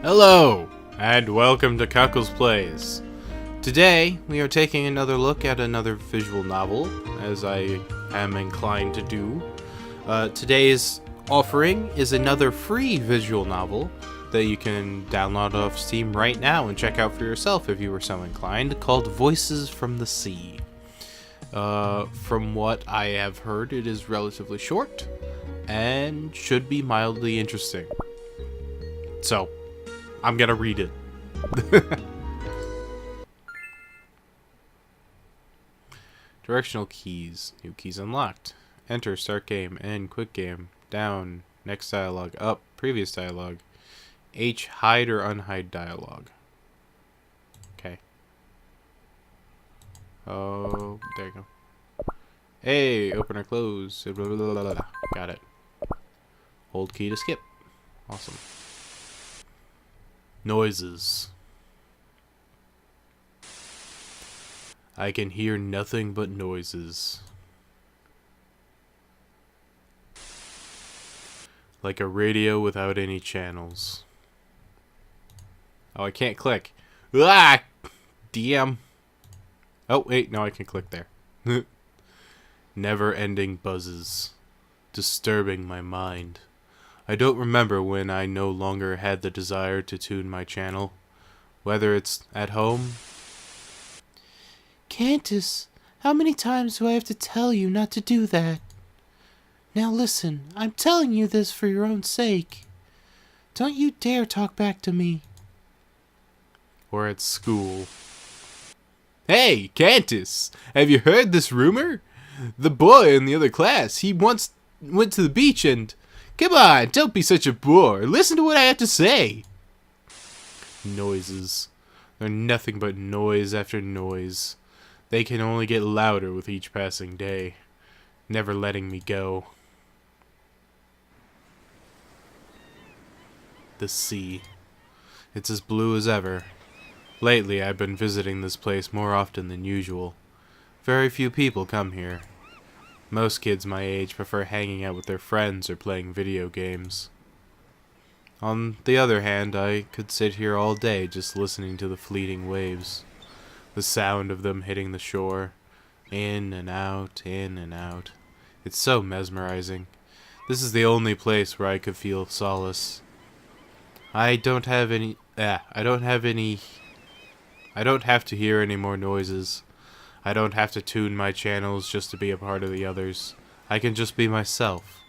Hello, and welcome to Kuckles Plays. Today, we are taking another look at another visual novel, as I am inclined to do. Today's offering is another free visual novel that you can download off Steam right now and check out for yourself if you were so inclined, called Voices from the Sea. From what I have heard, it is relatively short and should be mildly interesting. So, I'm gonna read it. Directional keys. New keys unlocked. Enter, start game, end, quick game, down, next dialogue, up, previous dialogue. H, hide or unhide dialogue. Okay. Oh, there you go. Hey, open or close. Blah, blah, blah, blah, blah. Got it. Hold key to skip. Awesome. Noises. I can hear nothing but noises. Like a radio without any channels. Oh, I can't click. Ah! DM. Oh, wait, no, I can click there. Never-ending buzzes. Disturbing my mind. I don't remember when I no longer had the desire to tune my channel. Whether it's at home. Candace, how many times do I have to tell you not to do that? Now listen, I'm telling you this for your own sake. Don't you dare talk back to me. Or at school. Hey, Candace, have you heard this rumor? The boy in the other class, he once went to the beach and... Come on, don't be such a bore. Listen to what I have to say. Noises. They're nothing but noise after noise. They can only get louder with each passing day, never letting me go. The sea. It's as blue as ever. Lately, I've been visiting this place more often than usual. Very few people come here. Most kids my age prefer hanging out with their friends or playing video games. On the other hand, I could sit here all day just listening to the fleeting waves. The sound of them hitting the shore. In and out, in and out. It's so mesmerizing. This is the only place where I could feel solace. I don't have to hear any more noises. I don't have to tune my channels just to be a part of the others. I can just be myself.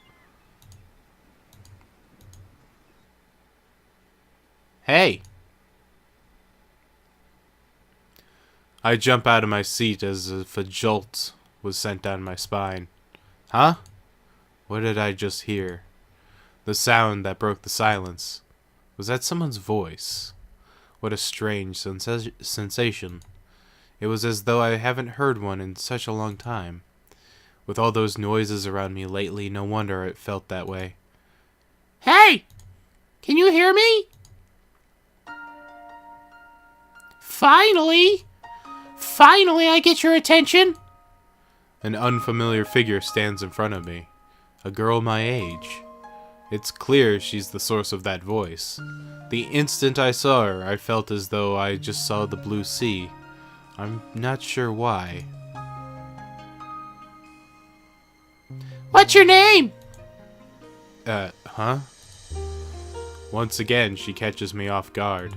Hey! I jump out of my seat as if a jolt was sent down my spine. Huh? What did I just hear? The sound that broke the silence. Was that someone's voice? What a strange sensation. It was as though I haven't heard one in such a long time. With all those noises around me lately, no wonder it felt that way. Hey! Can you hear me? Finally! Finally I get your attention! An unfamiliar figure stands in front of me. A girl my age. It's clear she's the source of that voice. The instant I saw her, I felt as though I just saw the blue sea. I'm not sure why. What's your name? Huh? Once again, she catches me off guard.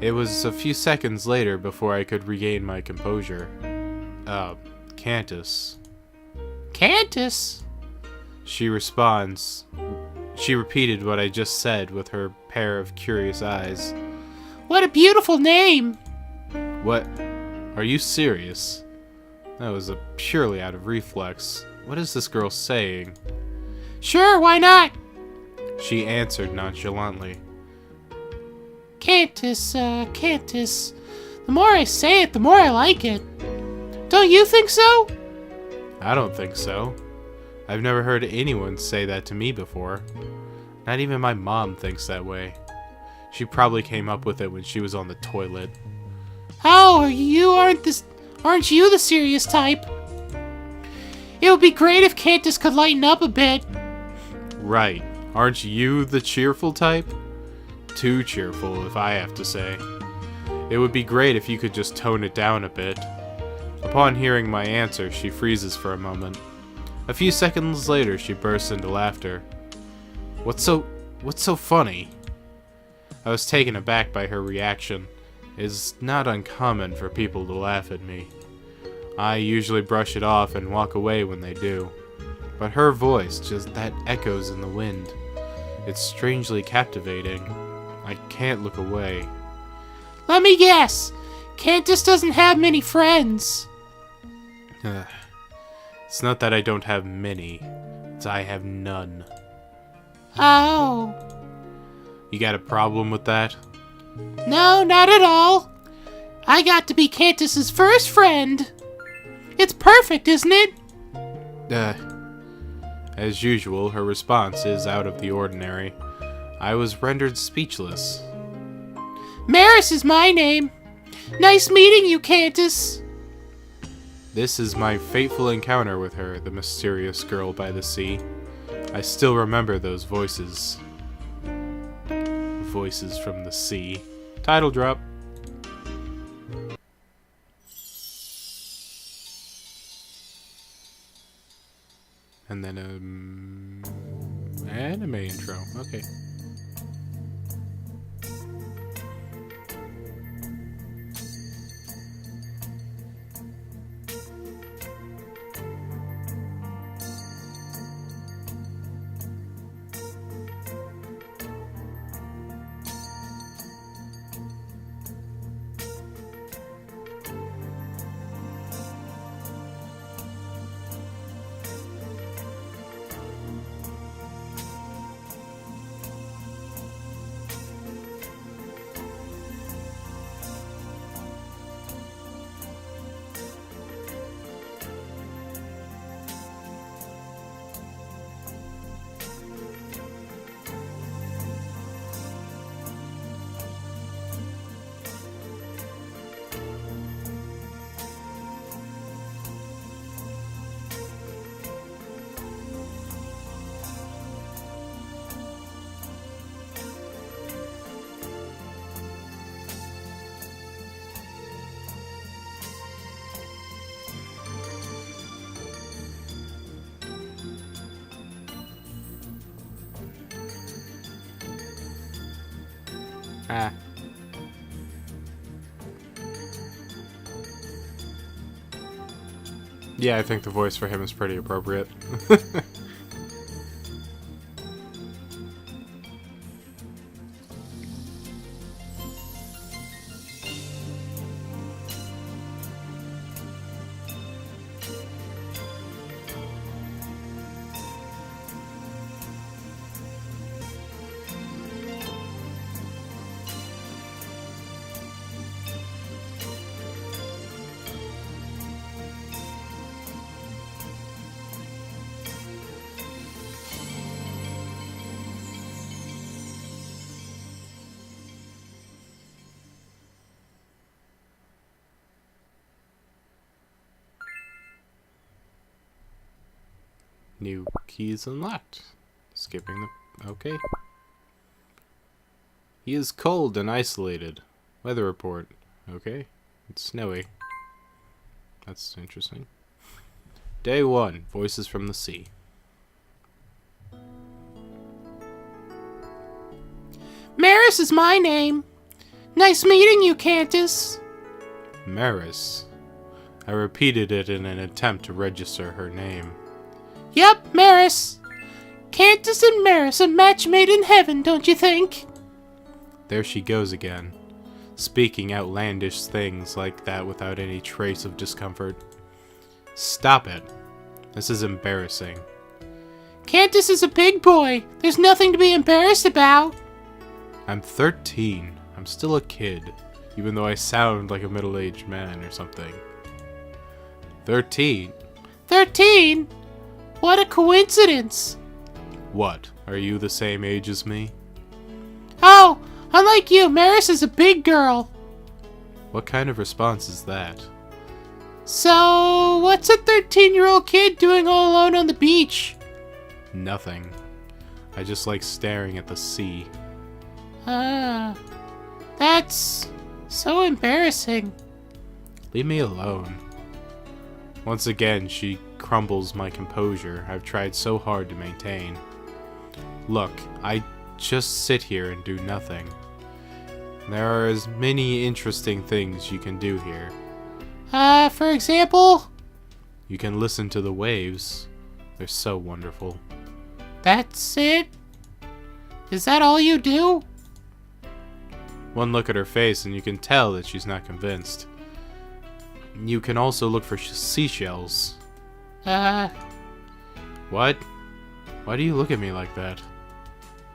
It was a few seconds later before I could regain my composure. Candace. Candace? She responds. She repeated what I just said with her pair of curious eyes. What a beautiful name! What? Are you serious? That was purely out of reflex. What is this girl saying? Sure, why not? She answered nonchalantly. Candace, Candace. The more I say it, the more I like it. Don't you think so? I don't think so. I've never heard anyone say that to me before. Not even my mom thinks that way. She probably came up with it when she was on the toilet. Oh, aren't you the serious type? It would be great if Candace could lighten up a bit. Right. Aren't you the cheerful type? too cheerful, if I have to say. It would be great if you could just tone it down a bit. Upon hearing my answer, she freezes for a moment. A few seconds later, she bursts into laughter. What's so funny? I was taken aback by her reaction. It is not uncommon for people to laugh at me. I usually brush it off and walk away when they do. But her voice, just that echoes in the wind. It's strangely captivating. I can't look away. Let me guess. Candace doesn't have many friends. It's not that I don't have many. It's I have none. Oh. You got a problem with that? No, not at all. I got to be Candace's first friend. It's perfect, isn't it? As usual, her response is out of the ordinary. I was rendered speechless. Maris is my name. Nice meeting you, Candace. This is my fateful encounter with her, the mysterious girl by the sea. I still remember those voices. Voices from the sea. Title drop. And then anime intro. Okay. Yeah, I think the voice for him is pretty appropriate. New keys unlocked. Skipping the... okay. He is cold and isolated. Weather report. Okay. It's snowy. That's interesting. Day 1. Voices from the sea. Maris is my name. Nice meeting you, Candace. Maris. I repeated it in an attempt to register her name. Yep, Maris. Candace and Maris, a match made in heaven, don't you think? There she goes again, speaking outlandish things like that without any trace of discomfort. Stop it. This is embarrassing. Candace is a big boy. There's nothing to be embarrassed about. I'm 13. I'm still a kid, even though I sound like a middle-aged man or something. 13? 13? What a coincidence. What? Are you the same age as me? Oh, unlike you, Maris is a big girl. What kind of response is that? So, what's a 13-year-old kid doing all alone on the beach? Nothing. I just like staring at the sea. That's so embarrassing. Leave me alone. Once again, she crumbles my composure I've tried so hard to maintain. Look, I just sit here and do nothing. There are as many interesting things you can do here. For example? You can listen to the waves. They're so wonderful. That's it? Is that all you do? One look at her face and you can tell that she's not convinced. You can also look for seashells. What? Why do you look at me like that?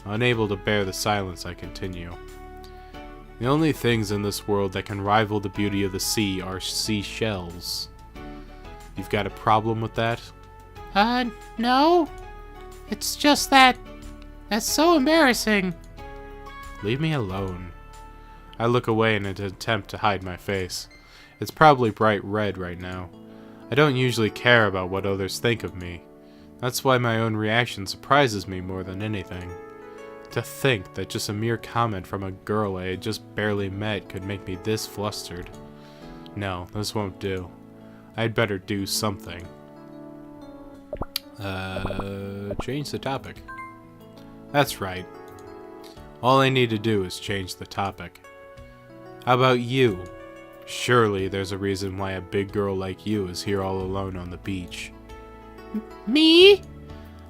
Unable to bear the silence, I continue. The only things in this world that can rival the beauty of the sea are seashells. You've got a problem with that? No. It's just that's so embarrassing. Leave me alone. I look away in an attempt to hide my face. It's probably bright red right now. I don't usually care about what others think of me. That's why my own reaction surprises me more than anything. To think that just a mere comment from a girl I had just barely met could make me this flustered. No, this won't do. I'd better do something. Change the topic. That's right. All I need to do is change the topic. How about you? Surely there's a reason why a big girl like you is here all alone on the beach. Me?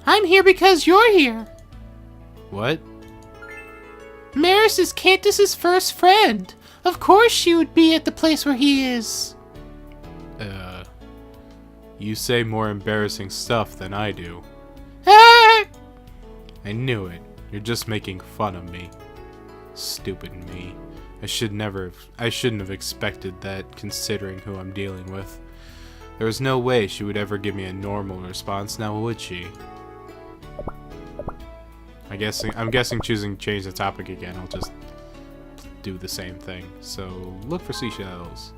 I'm here because you're here. What? Maris is Cantus's first friend. Of course she would be at the place where he is. You say more embarrassing stuff than I do. Ah! I knew it. You're just making fun of me. Stupid me. I shouldn't have expected that, considering who I'm dealing with. There was no way she would ever give me a normal response, now would she? I'm guessing choosing change the topic again, I'll just do the same thing. So, look for seashells.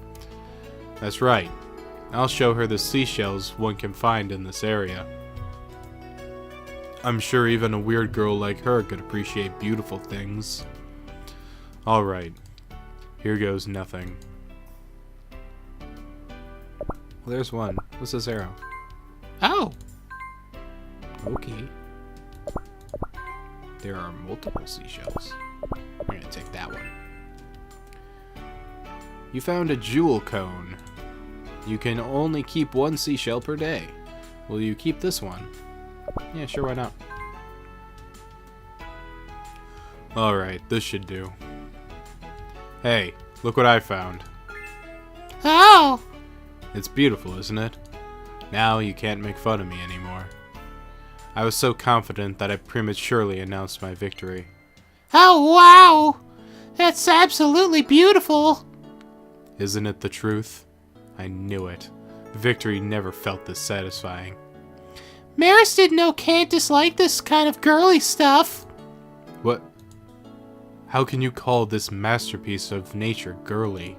That's right. I'll show her the seashells one can find in this area. I'm sure even a weird girl like her could appreciate beautiful things. Alright. Here goes nothing. Well, there's one. What's this arrow? Oh. Okay. There are multiple seashells. We're gonna take that one. You found a jewel cone. You can only keep one seashell per day. Will you keep this one? Yeah, sure, why not? Alright, this should do. Hey, look what I found. Oh. It's beautiful, isn't it? Now you can't make fun of me anymore. I was so confident that I prematurely announced my victory. Oh, wow. That's absolutely beautiful. Isn't it the truth? I knew it. Victory never felt this satisfying. Maris didn't know Cantus liked this kind of girly stuff. What? How can you call this masterpiece of nature girly?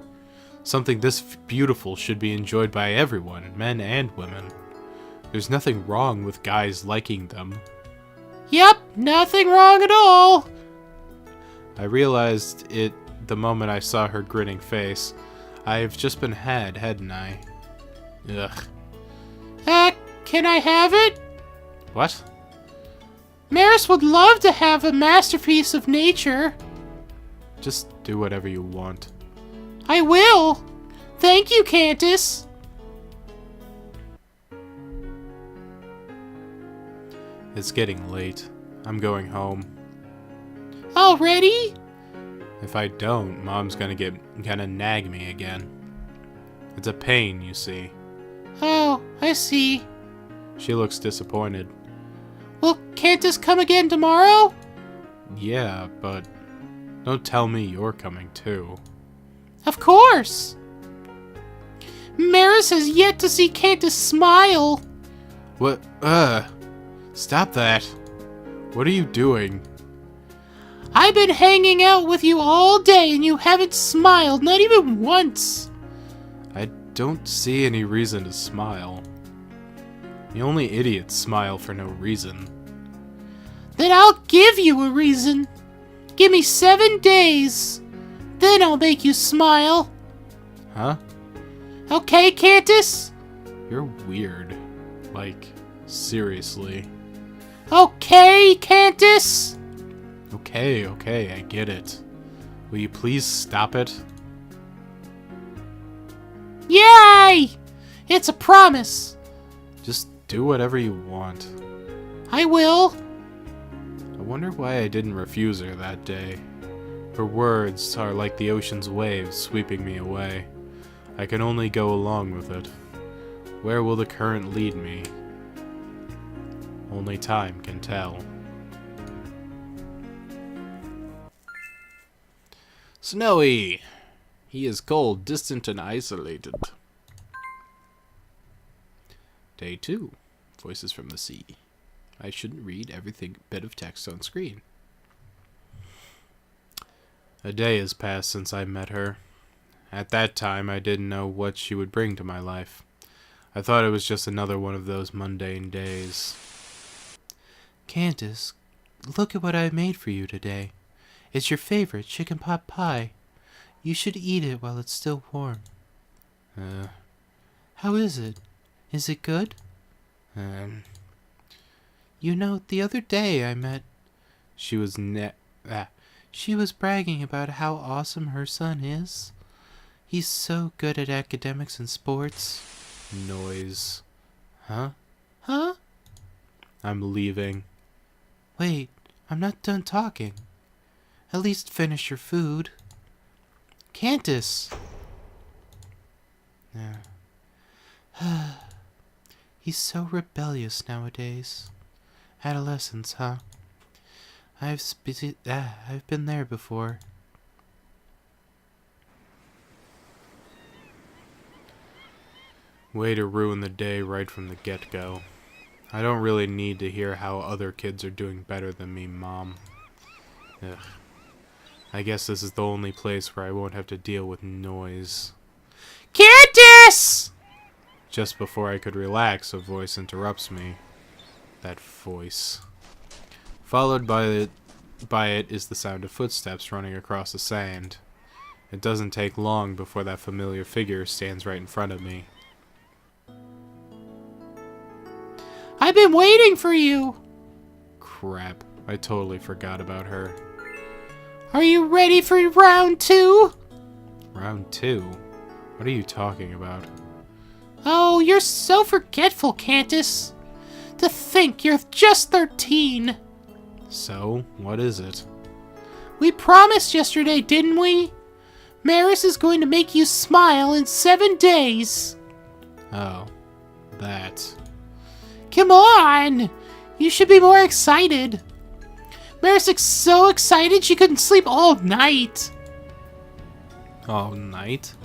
Something this beautiful should be enjoyed by everyone, men and women. There's nothing wrong with guys liking them. Yep, nothing wrong at all. I realized it the moment I saw her grinning face. I've just been had, hadn't I? Ugh. Can I have it? What? Maris would love to have a masterpiece of nature. Just do whatever you want. I will. Thank you, Cantus. It's getting late. I'm going home. Already? If I don't, Mom's gonna nag me again. It's a pain, you see. Oh, I see. She looks disappointed. Will Cantus come again tomorrow? Yeah, but don't tell me you're coming too. Of course. Maris has yet to see Cantus smile. What? Stop that. What are you doing? I've been hanging out with you all day and you haven't smiled, not even once. I don't see any reason to smile. The only idiots smile for no reason. Then I'll give you a reason. Give me 7 days. Then I'll make you smile. Huh? Okay, Candace? You're weird. Like, seriously. Okay, Candace? Okay, I get it. Will you please stop it? Yay! It's a promise. Just do whatever you want. I will. I wonder why I didn't refuse her that day. Her words are like the ocean's waves sweeping me away. I can only go along with it. Where will the current lead me? Only time can tell. Snowy! He is cold, distant, and isolated. Day 2. Voices from the sea. I shouldn't read every bit of text on screen. A day has passed since I met her. At that time, I didn't know what she would bring to my life. I thought it was just another one of those mundane days. Candace, look at what I made for you today. It's your favorite chicken pot pie. You should eat it while it's still warm. How is it? Is it good? You know, the other day I met... She was bragging about how awesome her son is. He's so good at academics and sports. Noise. Huh? Huh? I'm leaving. Wait, I'm not done talking. At least finish your food. Candace! He's so rebellious nowadays. Adolescence, huh? I've been there before. Way to ruin the day right from the get-go. I don't really need to hear how other kids are doing better than me, Mom. Ugh. I guess this is the only place where I won't have to deal with noise. Candace! Just before I could relax, a voice interrupts me. That voice. Followed by it is the sound of footsteps running across the sand. It doesn't take long before that familiar figure stands right in front of me. I've been waiting for you! Crap, I totally forgot about her. Are you ready for round 2? Round 2? What are you talking about? Oh, you're so forgetful, Candace. To think you're just 13. So, what is it? We promised yesterday, didn't we? Maris is going to make you smile in 7 days. Oh, that. Come on! You should be more excited. Maris is so excited she couldn't sleep all night. All night?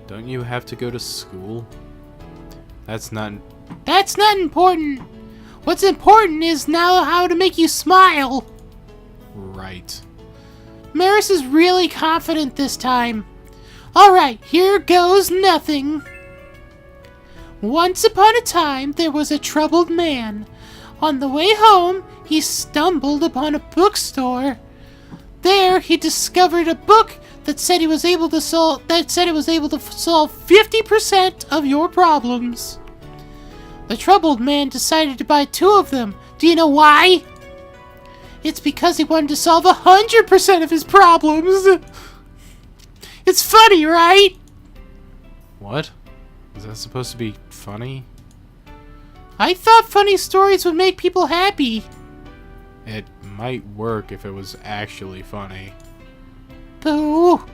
Don't you have to go to school? That's not important. What's important is now how to make you smile. right. Maris is really confident this time. Alright, here goes nothing. Once upon a time, there was a troubled man. On the way home, he stumbled upon a bookstore. There, he discovered a book that said it was able to solve 50% of your problems. The troubled man decided to buy 2 of them. Do you know why? It's because he wanted to solve 100% of his problems. It's funny, right? What? Is that supposed to be funny? I thought funny stories would make people happy. It might work if it was actually funny. Boo.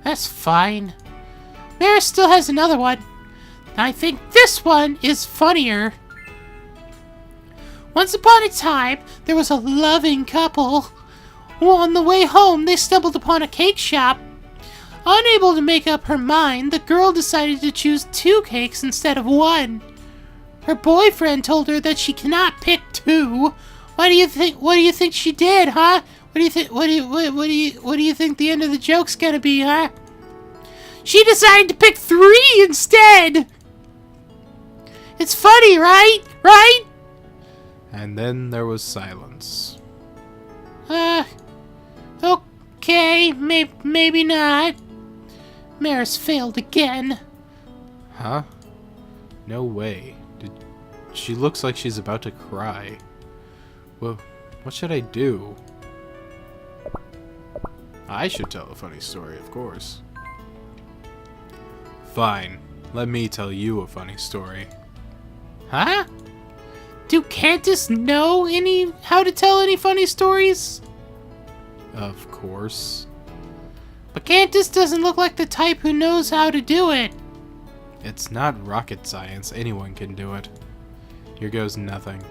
That's fine. Maris still has another one. I think this one is funnier. Once upon a time, there was a loving couple. On the way home, they stumbled upon a cake shop. Unable to make up her mind, the girl decided to choose 2 cakes instead of 1. Her boyfriend told her that she cannot pick 2. What do you think she did, huh? What do you think the end of the joke's gonna be, huh? She decided to pick 3 instead. It's funny, right? Right? And then there was silence. Okay, maybe not. Maris failed again. Huh? No way. She looks like she's about to cry. Well, what should I do? I should tell a funny story, of course. Fine. Let me tell you a funny story. Huh? Do Candace know how to tell any funny stories? Of course. But Candace doesn't look like the type who knows how to do it. It's not rocket science. Anyone can do it. Here goes nothing.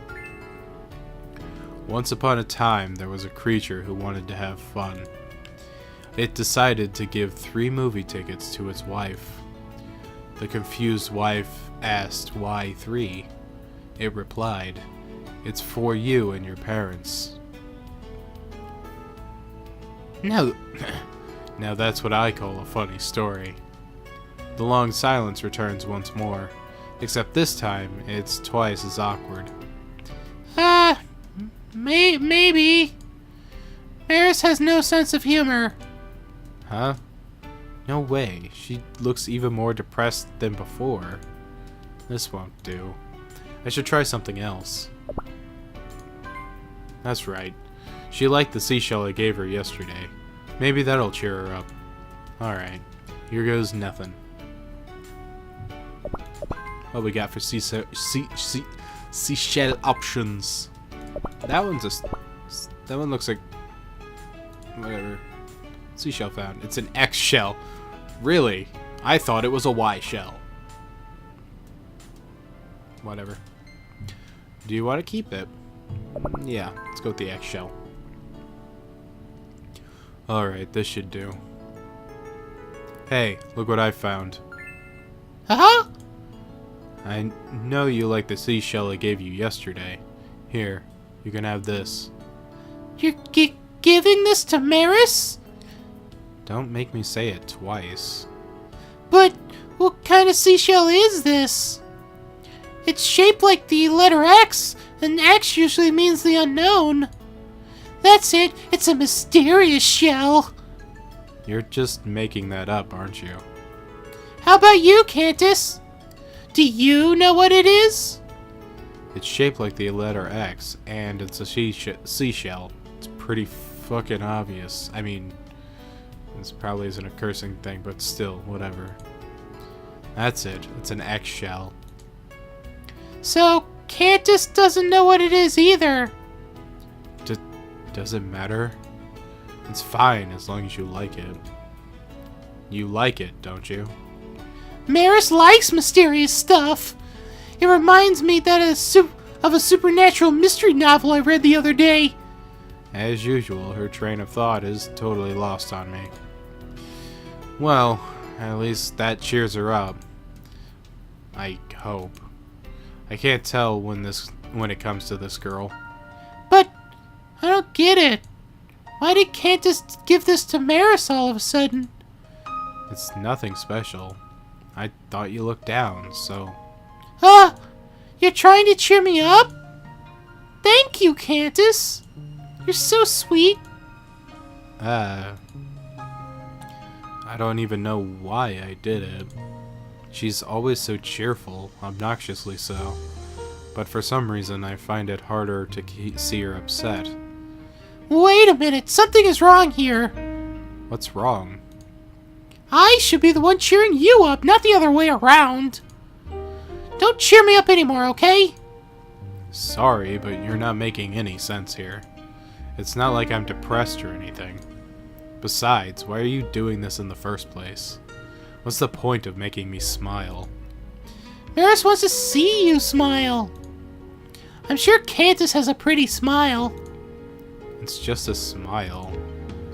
Once upon a time, there was a creature who wanted to have fun. It decided to give 3 movie tickets to its wife. The confused wife asked why 3. It replied, "It's for you and your parents." Now that's what I call a funny story. The long silence returns once more, except this time it's twice as awkward. Maybe. Maris has no sense of humor. Huh? No way. She looks even more depressed than before. This won't do. I should try something else. That's right. She liked the seashell I gave her yesterday. Maybe that'll cheer her up. Alright. Here goes nothing. What we got for seashell options? That one looks like whatever. Seashell found. It's an X shell. Really? I thought it was a Y shell. Whatever. Do you want to keep it? Yeah, let's go with the X shell. Alright, this should do. Hey, look what I found. Huh? I know you like the seashell I gave you yesterday. Here, you can have this. You're giving this to Maris? Don't make me say it twice. But what kind of seashell is this? It's shaped like the letter X, and X usually means the unknown. That's it. It's a mysterious shell. You're just making that up, aren't you? How about you, Candace? Do you know what it is? It's shaped like the letter X, and it's a seashell. It's pretty fucking obvious. I mean, this probably isn't a cursing thing, but still, whatever. That's it. It's an X shell. So, Candace doesn't know what it is either. Does it matter? It's fine as long as you like it. You like it, don't you? Maris likes mysterious stuff. It reminds me of a supernatural mystery novel I read the other day. As usual, her train of thought is totally lost on me. Well, at least that cheers her up. I hope. I can't tell when it comes to this girl. But I don't get it. Why did Candace give this to Maris all of a sudden? It's nothing special. I thought you looked down, so... You're trying to cheer me up? Thank you, Candace. You're so sweet. I don't even know why I did it. She's always so cheerful, obnoxiously so. But for some reason, I find it harder to see her upset. Wait a minute, something is wrong here. What's wrong? I should be the one cheering you up, not the other way around. Don't cheer me up anymore, okay? Sorry, but you're not making any sense here. It's not like I'm depressed or anything. Besides, why are you doing this in the first place? What's the point of making me smile? Maris wants to see you smile. I'm sure Candace has a pretty smile. It's just a smile.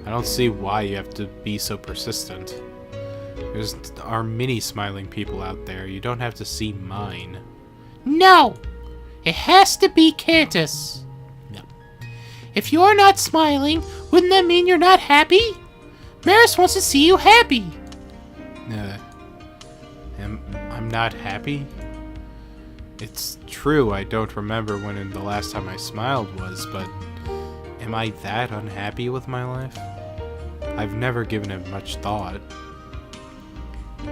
I don't see why you have to be so persistent. There are many smiling people out there. You don't have to see mine. No! It has to be Candace. No. If you're not smiling, wouldn't that mean you're not happy? Maris wants to see you happy. I'm not happy? It's true I don't remember when the last time I smiled was, but am I that unhappy with my life? I've never given it much thought.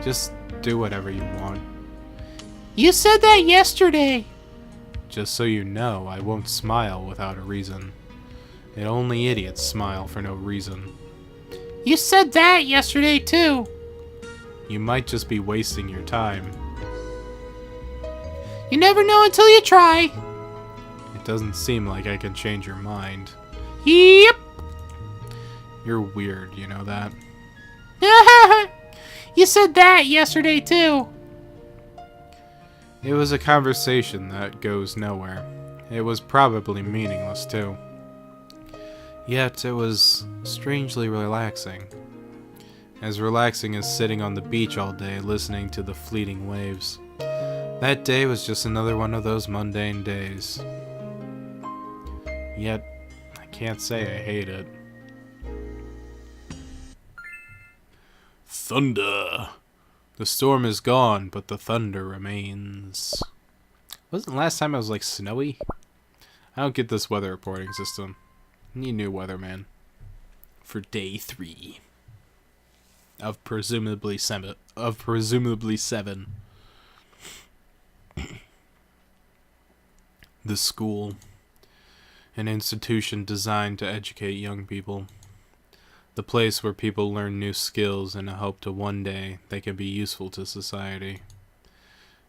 Just do whatever you want. You said that yesterday. Just so you know, I won't smile without a reason. And only idiots smile for no reason. You said that yesterday too. You might just be wasting your time. You never know until you try. It doesn't seem like I can change your mind. Yep. You're weird, you know that? You said that yesterday too. It was a conversation that goes nowhere. It was probably meaningless too. Yet it was strangely relaxing. As relaxing as sitting on the beach all day listening to the fleeting waves. That day was just another one of those mundane days. Yet, I can't say I hate it. Thunder! The storm is gone, but the thunder remains. Wasn't the last time it was like snowy? I don't get this weather reporting system. Need new weatherman. For day 3. Of presumably 7. The school. An institution designed to educate young people. The place where people learn new skills in a hope to one day they can be useful to society.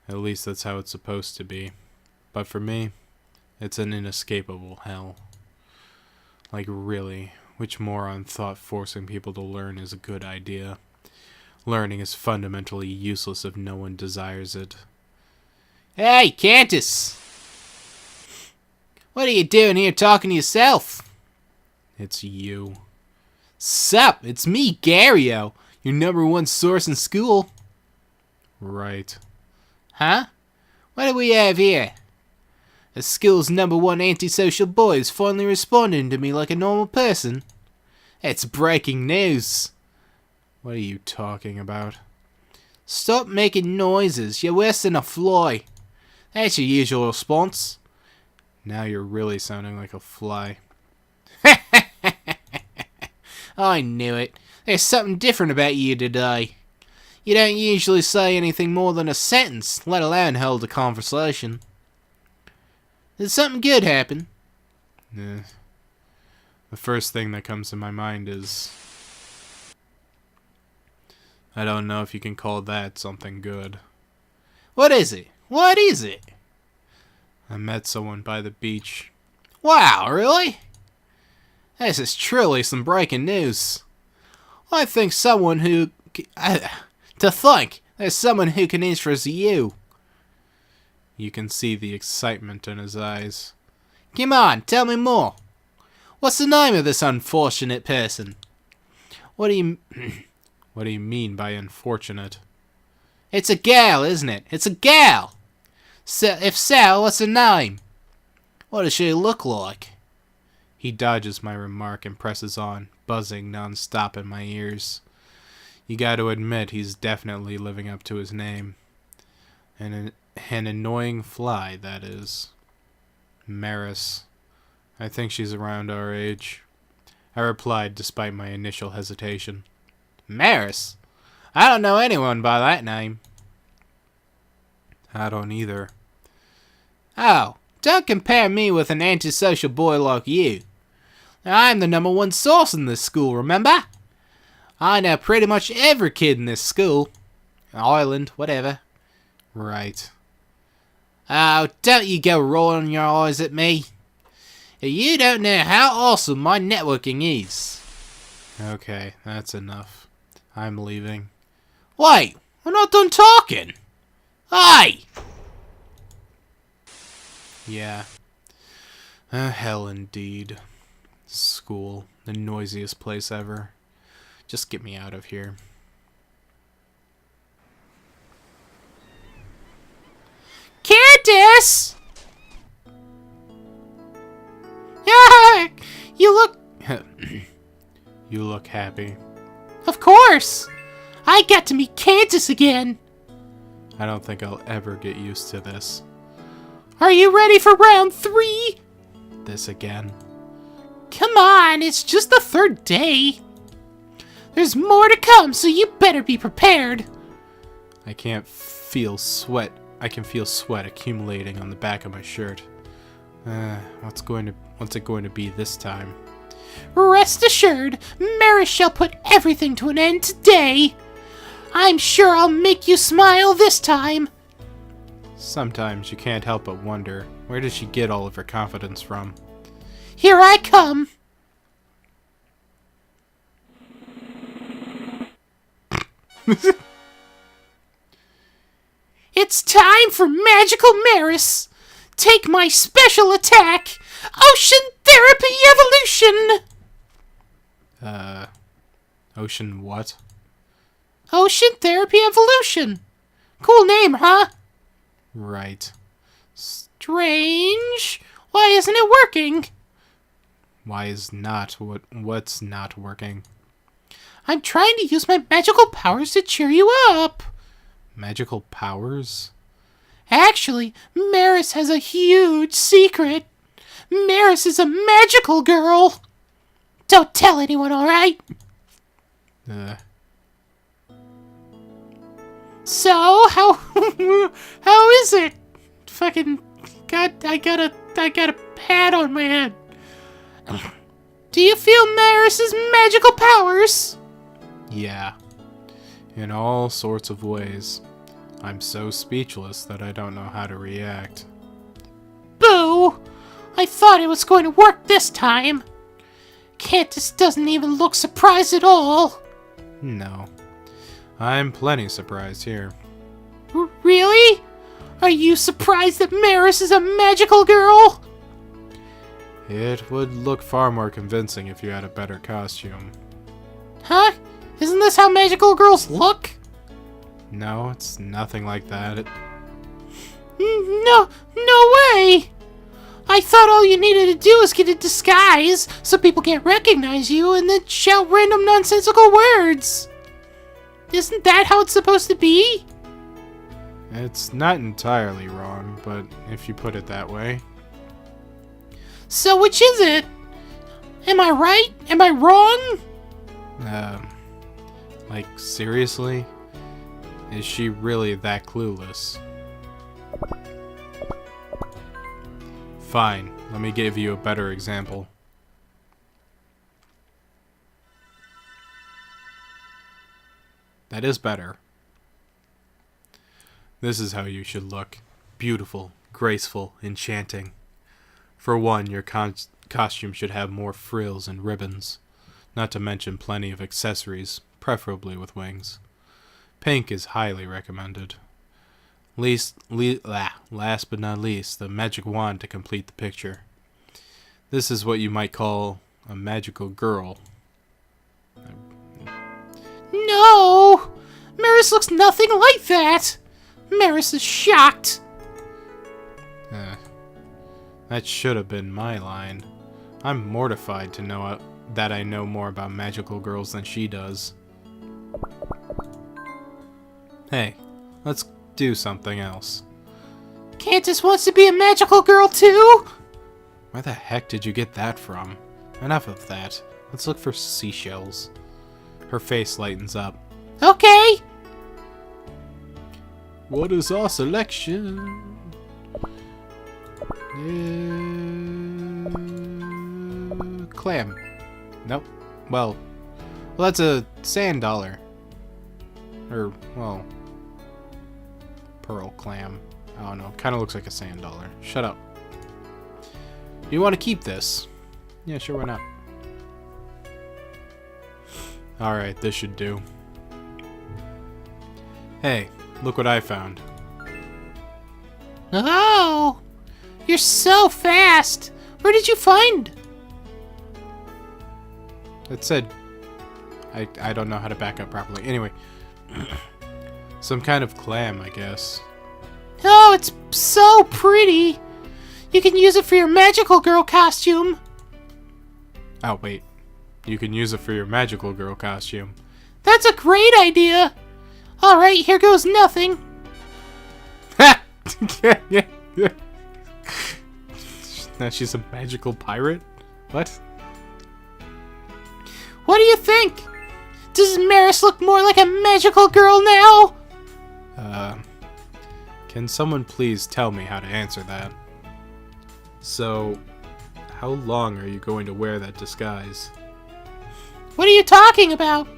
At least that's how it's supposed to be. But for me, it's an inescapable hell. Like really, which moron thought forcing people to learn is a good idea? Learning is fundamentally useless if no one desires it. Hey, Candace! What are you doing here talking to yourself? It's you. Sup, it's me, Gario, your #1 source in school. Right. Huh? What do we have here? The school's #1 antisocial boy is finally responding to me like a normal person. It's breaking news. What are you talking about? Stop making noises, you're worse than a fly. That's your usual response. Now you're really sounding like a fly. I knew it. There's something different about you today. You don't usually say anything more than a sentence, let alone hold a conversation. Did something good happen? The first thing that comes to my mind is... I don't know if you can call that something good. What is it? What is it? I met someone by the beach. Wow, really? This is truly some breaking news. I think someone who... to think there's someone who can interest you. You can see the excitement in his eyes. Come on, tell me more. What's the name of this unfortunate person? What do you mean by unfortunate? It's a gal, isn't it? It's a gal. So, if so, what's her name? What does she look like? He dodges my remark and presses on, buzzing non-stop in my ears. You gotta admit he's definitely living up to his name. An annoying fly, that is. Maris. I think she's around our age. I replied despite my initial hesitation. Maris? I don't know anyone by that name. I don't either. Oh, don't compare me with an antisocial boy like you. I'm the #1 source in this school, remember? I know pretty much every kid in this school. Island, whatever. Right. Oh, don't you go rolling your eyes at me. You don't know how awesome my networking is. Okay, that's enough. I'm leaving. Wait, we're not done talking. Hey! Yeah. Hell indeed. School, the noisiest place ever. Just get me out of here. Candace! Yeah, you look... You look happy. Of course! I got to meet Candace again. I don't think I'll ever get used to this. Are you ready for round 3? This again. Come on, it's just the 3rd day. There's more to come, so you better be prepared. I can't feel sweat. I can feel sweat accumulating on the back of my shirt. What's it going to be this time? Rest assured, Maris shall put everything to an end today. I'm sure I'll make you smile this time. Sometimes you can't help but wonder, where does she get all of her confidence from? Here I come. It's time for Magical Maris. Take my special attack, Ocean Therapy Evolution. Ocean what? Ocean Therapy Evolution. Cool name, huh? Right. Strange. Why isn't it working? Why is not what's not working? I'm trying to use my magical powers to cheer you up. Magical powers? Actually, Maris has a huge secret. Maris is a magical girl. Don't tell anyone, alright? So, how is it? Fucking God, I got a pad on my head. Do you feel Maris's magical powers? Yeah. In all sorts of ways. I'm so speechless that I don't know how to react. Boo! I thought it was going to work this time. Candace doesn't even look surprised at all. No. I'm plenty surprised here. Really? Are you surprised that Maris is a magical girl? It would look far more convincing if you had a better costume. Huh? Isn't this how magical girls look? No, it's nothing like that. No way! I thought all you needed to do was get a disguise so people can't recognize you and then shout random nonsensical words. Isn't that how it's supposed to be? It's not entirely wrong, but if you put it that way. So which is it? Am I right? Am I wrong? Like, seriously? Is she really that clueless? Fine, let me give you a better example. That is better. This is how you should look. Beautiful, graceful, enchanting. For one, your costume should have more frills and ribbons. Not to mention plenty of accessories, preferably with wings. Pink is highly recommended. Last but not least, the magic wand to complete the picture. This is what you might call a magical girl. No! Maris looks nothing like that! Maris is shocked. That should have been my line. I'm mortified to know that I know more about magical girls than she does. Hey, let's do something else. Candace wants to be a magical girl too? Where the heck did you get that from? Enough of that. Let's look for seashells. Her face lightens up. Okay. What is our selection? Clam. Nope. Well, that's a sand dollar. Or, well, pearl clam. I don't know. Kind of looks like a sand dollar. Shut up. Do you want to keep this? Yeah, sure, why not? Alright, this should do. Hey, look what I found. Oh! You're so fast! Where did you find? It said... I don't know how to back up properly. Anyway. Some kind of clam, I guess. Oh, it's so pretty! You can use it for your magical girl costume. Oh, wait. You can use it for your magical girl costume. That's a great idea! Alright, here goes nothing. Ha! Now she's a magical pirate? What? What do you think? Does Maris look more like a magical girl now? Can someone please tell me how to answer that? So, how long are you going to wear that disguise? What are you talking about?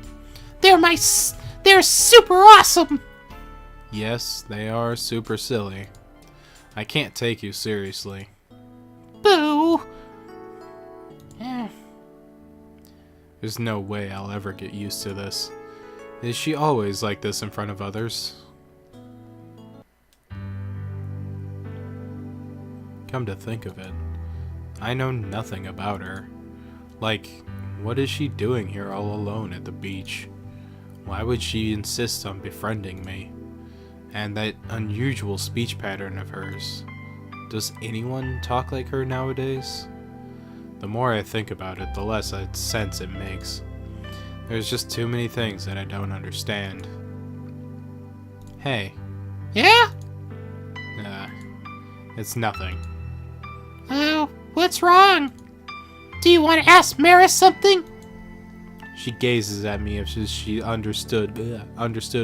They're super awesome! Yes, they are super silly. I can't take you seriously. Boo! Eh. There's no way I'll ever get used to this. Is she always like this in front of others? Come to think of it, I know nothing about her. Like, what is she doing here all alone at the beach? Why would she insist on befriending me? And that unusual speech pattern of hers. Does anyone talk like her nowadays? The more I think about it, the less sense it makes. There's just too many things that I don't understand. Hey. Yeah? It's nothing. What's wrong? Do you want to ask Maris something? She gazes at me as if she understood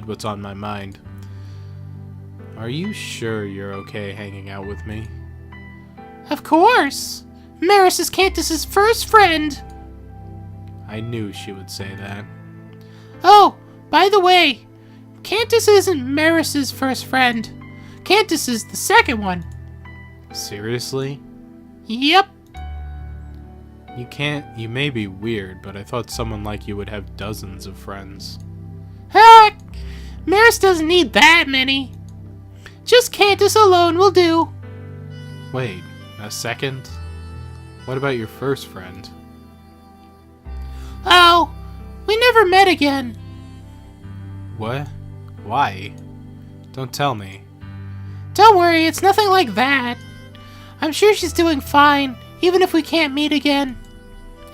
what's on my mind. Are you sure you're okay hanging out with me? Of course! Maris is Candace's first friend! I knew she would say that. Oh, by the way, Candace isn't Maris's first friend. Candace is the second one. Seriously? Yep. You may be weird, but I thought someone like you would have dozens of friends. Heck! Maris doesn't need that many. Just Candace alone will do. Wait, a second? What about your first friend? Oh, we never met again. What? Why? Don't tell me. Don't worry, it's nothing like that. I'm sure she's doing fine, even if we can't meet again.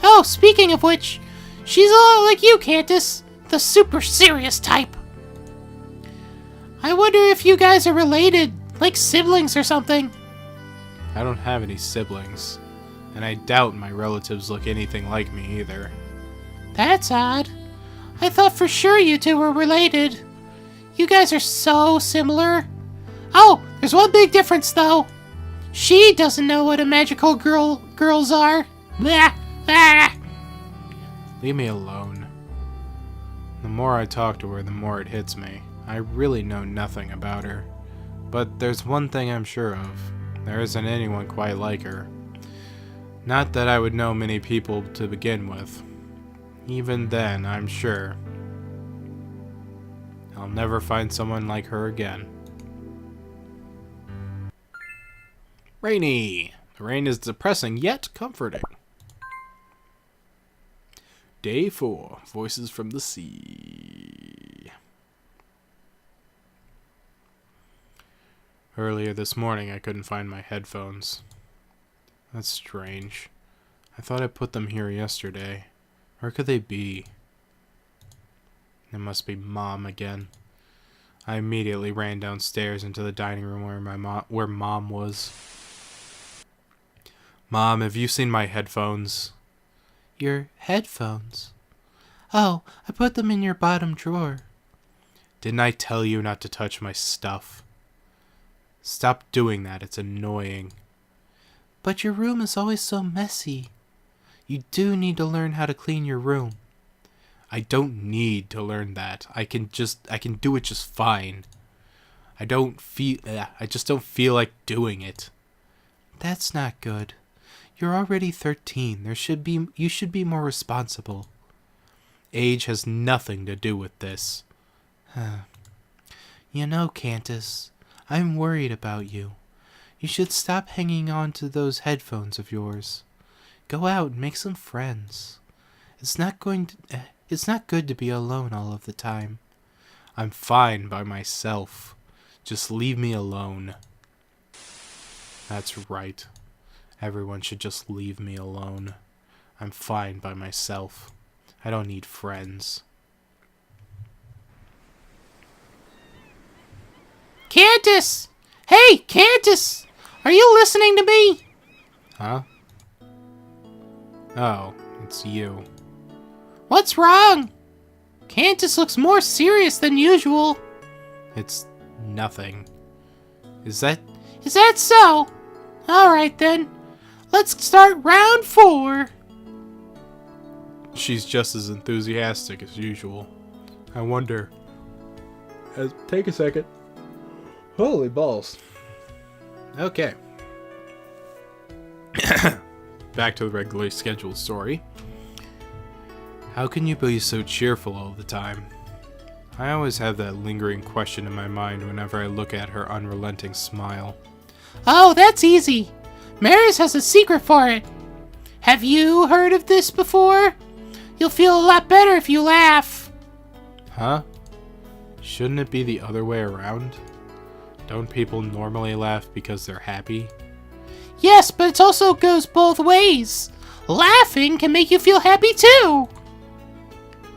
Oh, speaking of which, she's a lot like you, Candace, the super serious type. I wonder if you guys are related, like siblings or something. I don't have any siblings, and I doubt my relatives look anything like me either. That's odd. I thought for sure you two were related. You guys are so similar. Oh, there's one big difference though. She doesn't know what a magical girls are. Blah, blah. Leave me alone. The more I talk to her, the more it hits me. I really know nothing about her. But there's one thing I'm sure of. There isn't anyone quite like her. Not that I would know many people to begin with. Even then, I'm sure I'll never find someone like her again. Rainy. The rain is depressing yet comforting. Day 4. Voices from the Sea. Earlier this morning, I couldn't find my headphones. That's strange. I thought I put them here yesterday. Where could they be? It must be Mom again. I immediately ran downstairs into the dining room where Mom was. Mom, have you seen my headphones? Your headphones? Oh, I put them in your bottom drawer. Didn't I tell you not to touch my stuff? Stop doing that, it's annoying. But your room is always so messy. You do need to learn how to clean your room. I don't need to learn that. I can do it just fine. I just don't feel like doing it. That's not good. You're already 13. You should be more responsible. Age has nothing to do with this. You know, Candace, I'm worried about you. You should stop hanging on to those headphones of yours. Go out and make some friends. It's not good to be alone all of the time. I'm fine by myself. Just leave me alone. That's right. Everyone should just leave me alone. I'm fine by myself. I don't need friends. Candace! Hey, Candace! Are you listening to me? Huh? Oh, it's you. What's wrong? Cantus looks more serious than usual. It's nothing. Is that... Is that so? Alright then. Let's start round 4. She's just as enthusiastic as usual. I wonder... take a second. Holy balls. Okay. Back to the regularly scheduled story. How can you be so cheerful all the time? I always have that lingering question in my mind whenever I look at her unrelenting smile. Oh, that's easy. Maris has a secret for it. Have you heard of this before? You'll feel a lot better if you laugh. Huh? Shouldn't it be the other way around? Don't people normally laugh because they're happy? Yes, but it also goes both ways. Laughing can make you feel happy too.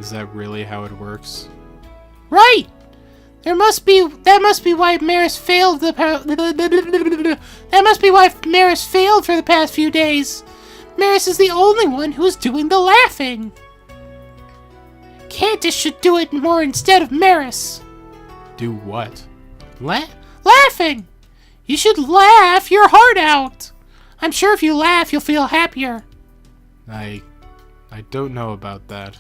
Is that really how it works? Right. That must be why Maris failed that must be why Maris failed for the past few days. Maris is the only one who's doing the laughing. Cantus should do it more instead of Maris. Do what? Laughing! You should laugh your heart out. I'm sure if you laugh, you'll feel happier. I don't know about that.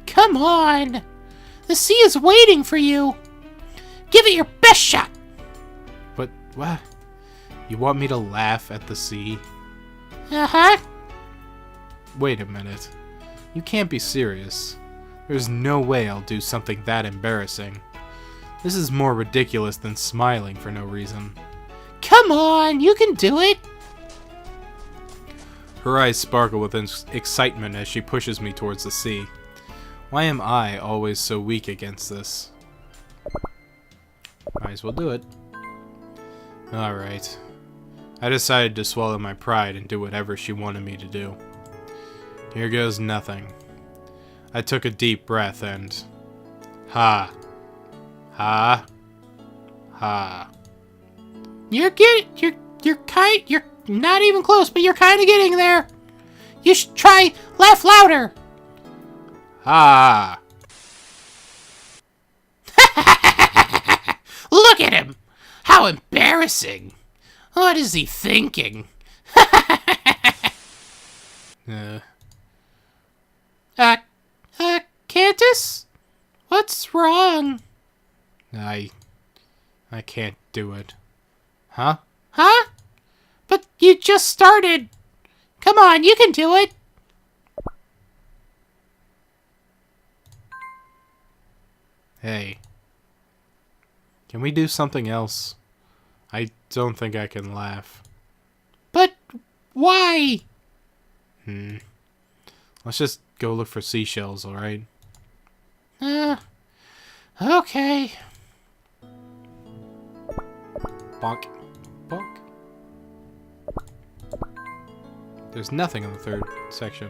Come on! The sea is waiting for you! Give it your best shot! But, what? You want me to laugh at the sea? Uh-huh. Wait a minute. You can't be serious. There's no way I'll do something that embarrassing. This is more ridiculous than smiling for no reason. Come on, you can do it! Her eyes sparkle with excitement as she pushes me towards the sea. Why am I always so weak against this? Might as well do it. Alright. I decided to swallow my pride and do whatever she wanted me to do. Here goes nothing. I took a deep breath and... Ha! Ha! Ha! You're not even close, but you're kind of getting there. You should try laugh louder. Ha! Look at him! How embarrassing! What is he thinking? Cantus? What's wrong? I can't do it. Huh? Huh? But you just started. Come on, you can do it. Hey. Can we do something else? I don't think I can laugh. But why? Let's just go look for seashells, alright? Okay. Bonk. Bonk. There's nothing in the third section.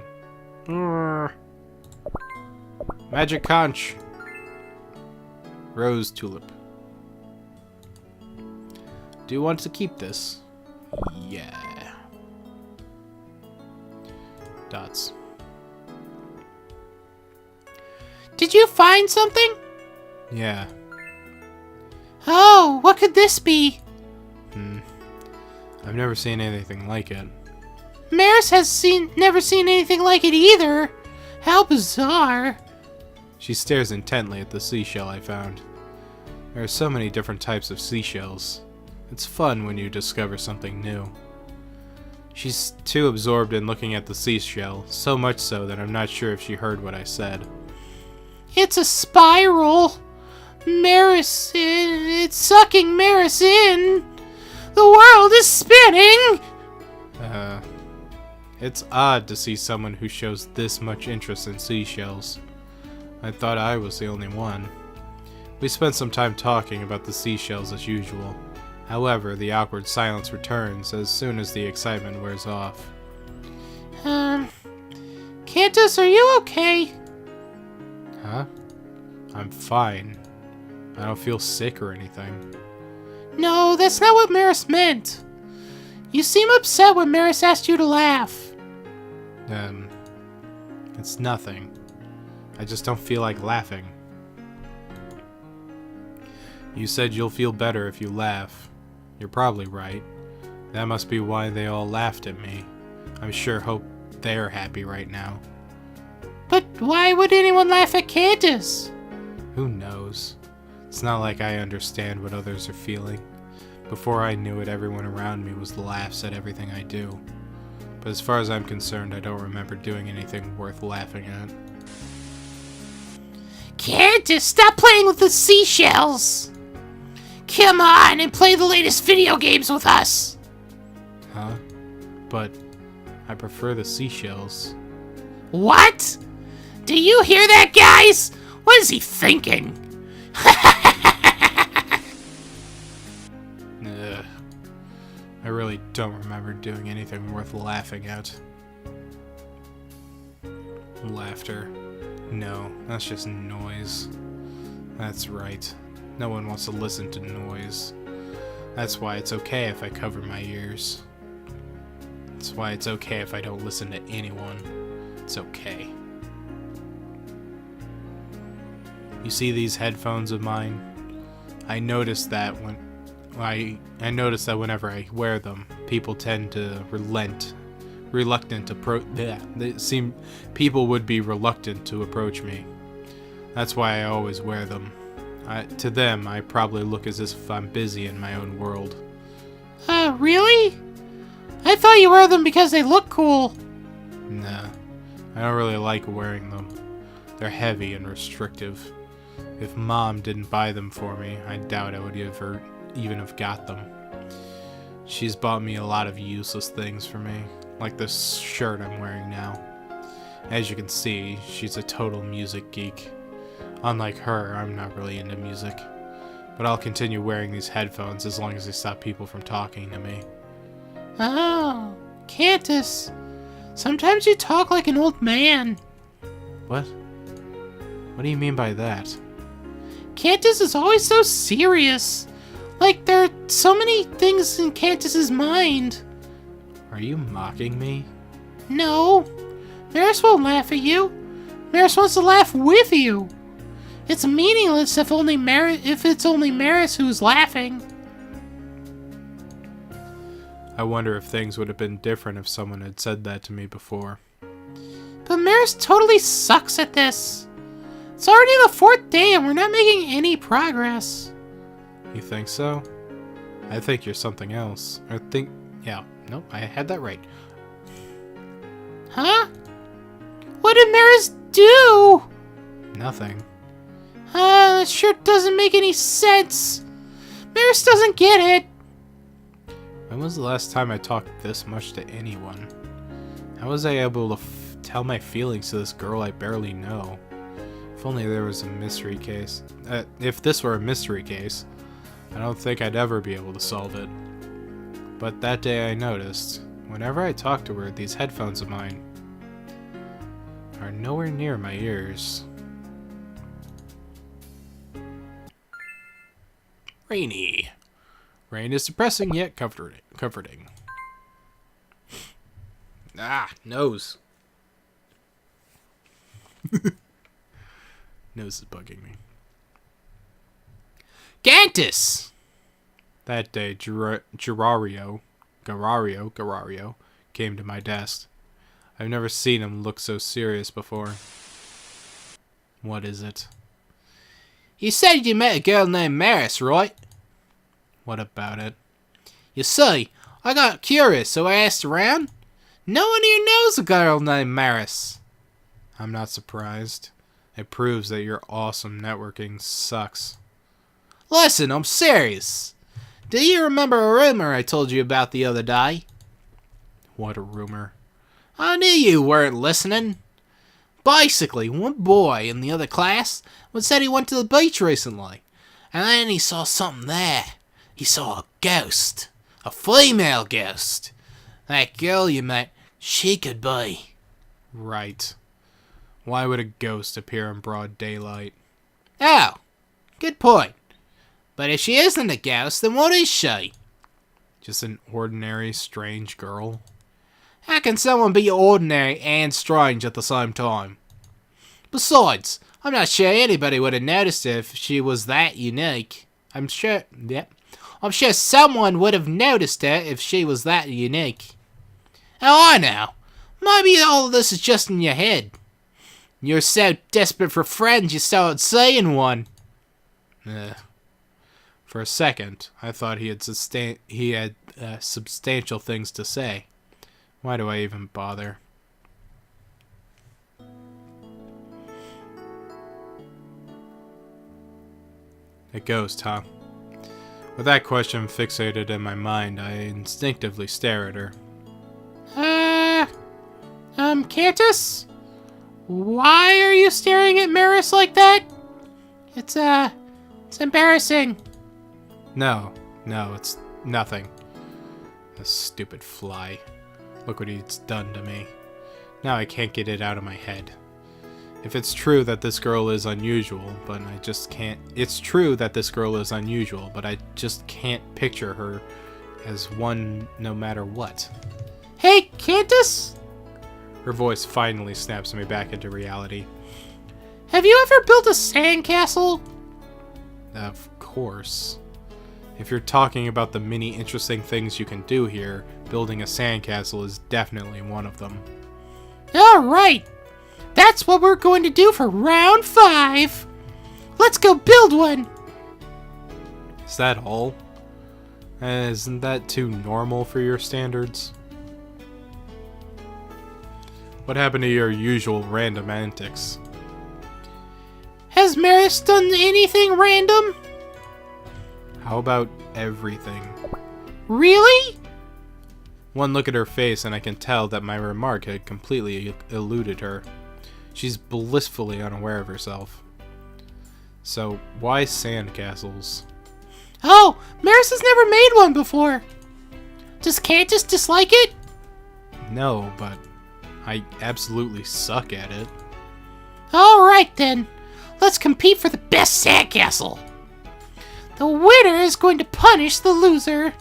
Magic conch. Rose tulip. Do you want to keep this? Yeah. Dots. Did you find something? Yeah. Oh, what could this be? I've never seen anything like it. Maris has never seen anything like it either. How bizarre. She stares intently at the seashell I found. There are so many different types of seashells. It's fun when you discover something new. She's too absorbed in looking at the seashell, so much so that I'm not sure if she heard what I said. It's a spiral. Maris, it's sucking Maris in. The world is spinning. It's odd to see someone who shows this much interest in seashells. I thought I was the only one. We spent some time talking about the seashells as usual. However, the awkward silence returns as soon as the excitement wears off. Cantus, are you okay? Huh? I'm fine. I don't feel sick or anything. No, that's not what Maris meant. You seem upset when Maris asked you to laugh. It's nothing. I just don't feel like laughing. You said you'll feel better if you laugh. You're probably right. That must be why they all laughed at me. I sure hope they're happy right now. But why would anyone laugh at Candace? Who knows? It's not like I understand what others are feeling. Before I knew it, everyone around me was laughs at everything I do. But as far as I'm concerned, I don't remember doing anything worth laughing at. Candace, stop playing with the seashells! Come on and play the latest video games with us! Huh? But I prefer the seashells. What? Do you hear that, guys? What is he thinking? Ugh. I really don't remember doing anything worth laughing at. Laughter. No, that's just noise. That's right. No one wants to listen to noise. That's why it's okay if I cover my ears. That's why it's okay if I don't listen to anyone. It's okay. You see these headphones of mine? I noticed that whenever I wear them, people tend to people would be reluctant to approach me. That's why I always wear them. To them, I probably look as if I'm busy in my own world. Really? I thought you wear them because they look cool. Nah, I don't really like wearing them. They're heavy and restrictive. If Mom didn't buy them for me, I doubt I would even have got them. She's bought me a lot of useless things for me, like this shirt I'm wearing now. As you can see, she's a total music geek. Unlike her, I'm not really into music. But I'll continue wearing these headphones as long as they stop people from talking to me. Oh, Candace. Sometimes you talk like an old man. What? What do you mean by that? Candace is always so serious. Like there are so many things in Candace's mind. Are you mocking me? No. Maris won't laugh at you. Maris wants to laugh with you. It's meaningless if it's only Maris who's laughing. I wonder if things would have been different if someone had said that to me before. But Maris totally sucks at this. It's already the 4th day and we're not making any progress. You think so? I think you're something else. Yeah, nope, I had that right. Huh? What did Maris do? Nothing. That sure doesn't make any sense. Maris doesn't get it. When was the last time I talked this much to anyone? How was I able to tell my feelings to this girl I barely know? If only there was a mystery case. If this were a mystery case, I don't think I'd ever be able to solve it. But that day I noticed, whenever I talk to her, these headphones of mine are nowhere near my ears. Rainy. Rain is depressing yet comforting. Ah, nose. Nose is bugging me. Gantus! That day, Garario came to my desk. I've never seen him look so serious before. What is it? You said you met a girl named Maris, right? What about it? You see, I got curious, so I asked around. No one here knows a girl named Maris. I'm not surprised. It proves that your awesome networking sucks. Listen, I'm serious. Do you remember a rumor I told you about the other day? What a rumor. I knew you weren't listening. Basically, one boy in the other class said he went to the beach recently, and then he saw something there. He saw a ghost. A female ghost. That girl you met, she could be. Right. Why would a ghost appear in broad daylight? Oh, good point. But if she isn't a ghost, then what is she? Just an ordinary, strange girl? How can someone be ordinary and strange at the same time? Besides, I'm not sure anybody would have noticed if she was that unique. I'm sure, yep. I'm sure someone would have noticed her if she was that unique. Oh, I know. Maybe all of this is just in your head. You're so desperate for friends you started saying one. For a second, I thought he had substantial things to say. Why do I even bother? A ghost, huh? With that question fixated in my mind, I instinctively stare at her. Cantus? Why are you staring at Maris like that? It's embarrassing. No, it's nothing. This stupid fly. Look what he's done to me. Now I can't get it out of my head. If it's true that this girl is unusual, but I just can't... It's true that this girl is unusual, but I just can't picture her as one no matter what. Hey, Cantus? Her voice finally snaps me back into reality. Have you ever built a sandcastle? Of course. If you're talking about the many interesting things you can do here, building a sandcastle is definitely one of them. Alright! That's what we're going to do for round 5! Let's go build one! Is that all? Isn't that too normal for your standards? What happened to your usual random antics? Has Maris done anything random? How about everything? Really? One look at her face and I can tell that my remark had completely eluded her. She's blissfully unaware of herself. So, why sandcastles? Oh, Maris has never made one before. Does Cantus dislike it? No, but I absolutely suck at it. Alright then. Let's compete for the best sandcastle. The winner is going to punish the loser.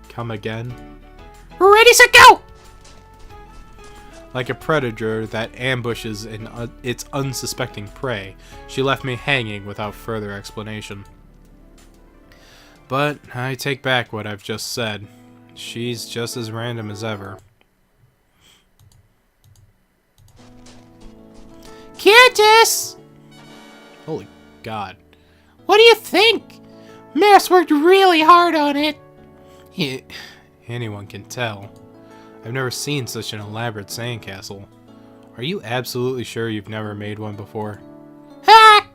Come again? Ready, set, go! Like a predator that ambushes its unsuspecting prey, she left me hanging without further explanation. But I take back what I've just said. She's just as random as ever. Cantus! Holy God. What do you think? Maris worked really hard on it. Yeah, anyone can tell. I've never seen such an elaborate sandcastle. Are you absolutely sure you've never made one before? Ha!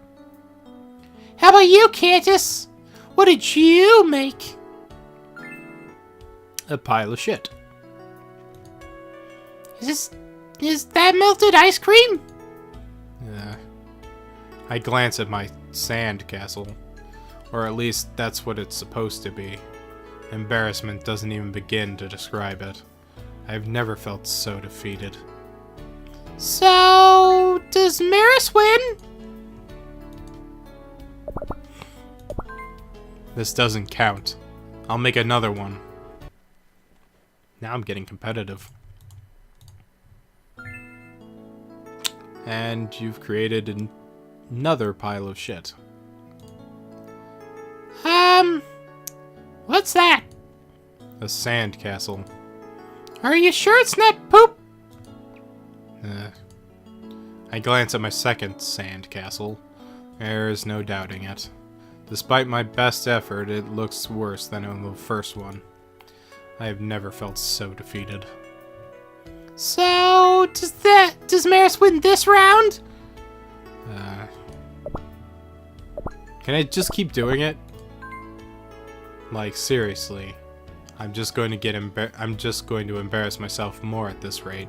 How about you, Cantus? What did you make? A pile of shit. Is that melted ice cream? I glance at my sandcastle. Or at least that's what it's supposed to be. Embarrassment doesn't even begin to describe it. I've never felt so defeated. So, does Maris win? This doesn't count. I'll make another one. Now I'm getting competitive. And you've created another pile of shit. What's that? A sandcastle. Are you sure it's not poop? I glance at my second sandcastle. There is no doubting it. Despite my best effort, it looks worse than on the first one. I have never felt so defeated. So, does Maris win this round? Can I just keep doing it? Like, seriously. I'm just going to embarrass myself more at this rate.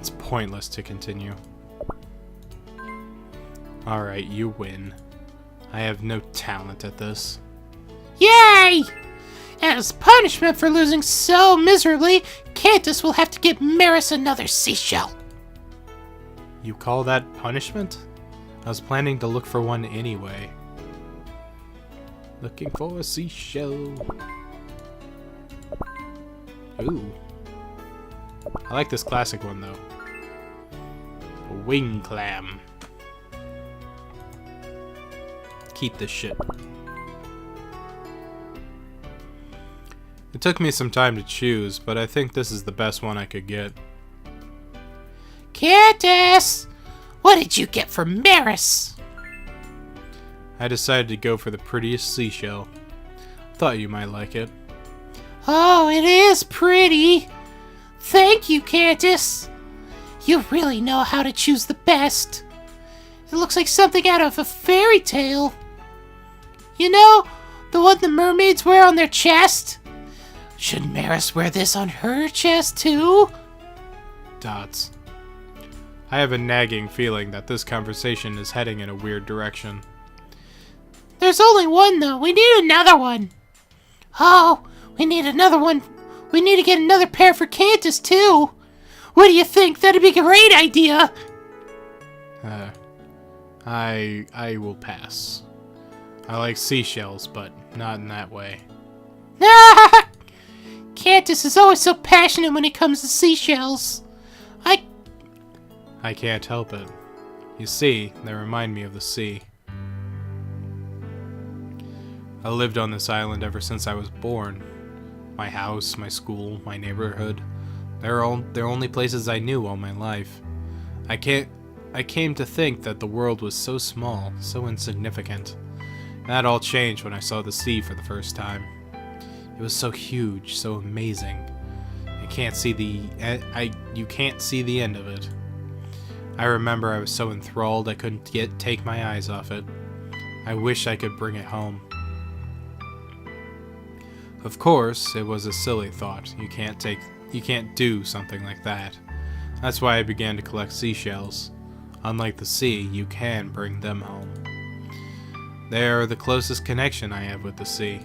It's pointless to continue. Alright, you win. I have no talent at this. Yay! As punishment for losing so miserably, Cantus will have to get Maris another seashell. You call that punishment? I was planning to look for one anyway. Looking for a seashell. Ooh. I like this classic one though. A wing clam. Keep this shit. It took me some time to choose, but I think this is the best one I could get. Candace! What did you get for Maris? I decided to go for the prettiest seashell. Thought you might like it. Oh, it is pretty. Thank you, Candace. You really know how to choose the best. It looks like something out of a fairy tale. You know, the one the mermaids wear on their chest? Should Maris wear this on her chest, too? Dots. I have a nagging feeling that this conversation is heading in a weird direction. There's only one, though. We need another one. Oh, we need another one. We need to get another pair for Candace, too. What do you think? That'd be a great idea. I will pass. I like seashells, but not in that way. Candace is always so passionate when it comes to seashells. I can't help it. You see, they remind me of the sea. I lived on this island ever since I was born. My house, my school, my neighborhood. They're only places I knew all my life. I came to think that the world was so small, so insignificant. That all changed when I saw the sea for the first time. It was so huge, so amazing. You can't see the end of it. I remember I was so enthralled I couldn't take my eyes off it. I wish I could bring it home. Of course, it was a silly thought. You can't do something like that. That's why I began to collect seashells. Unlike the sea, you can bring them home. They are the closest connection I have with the sea.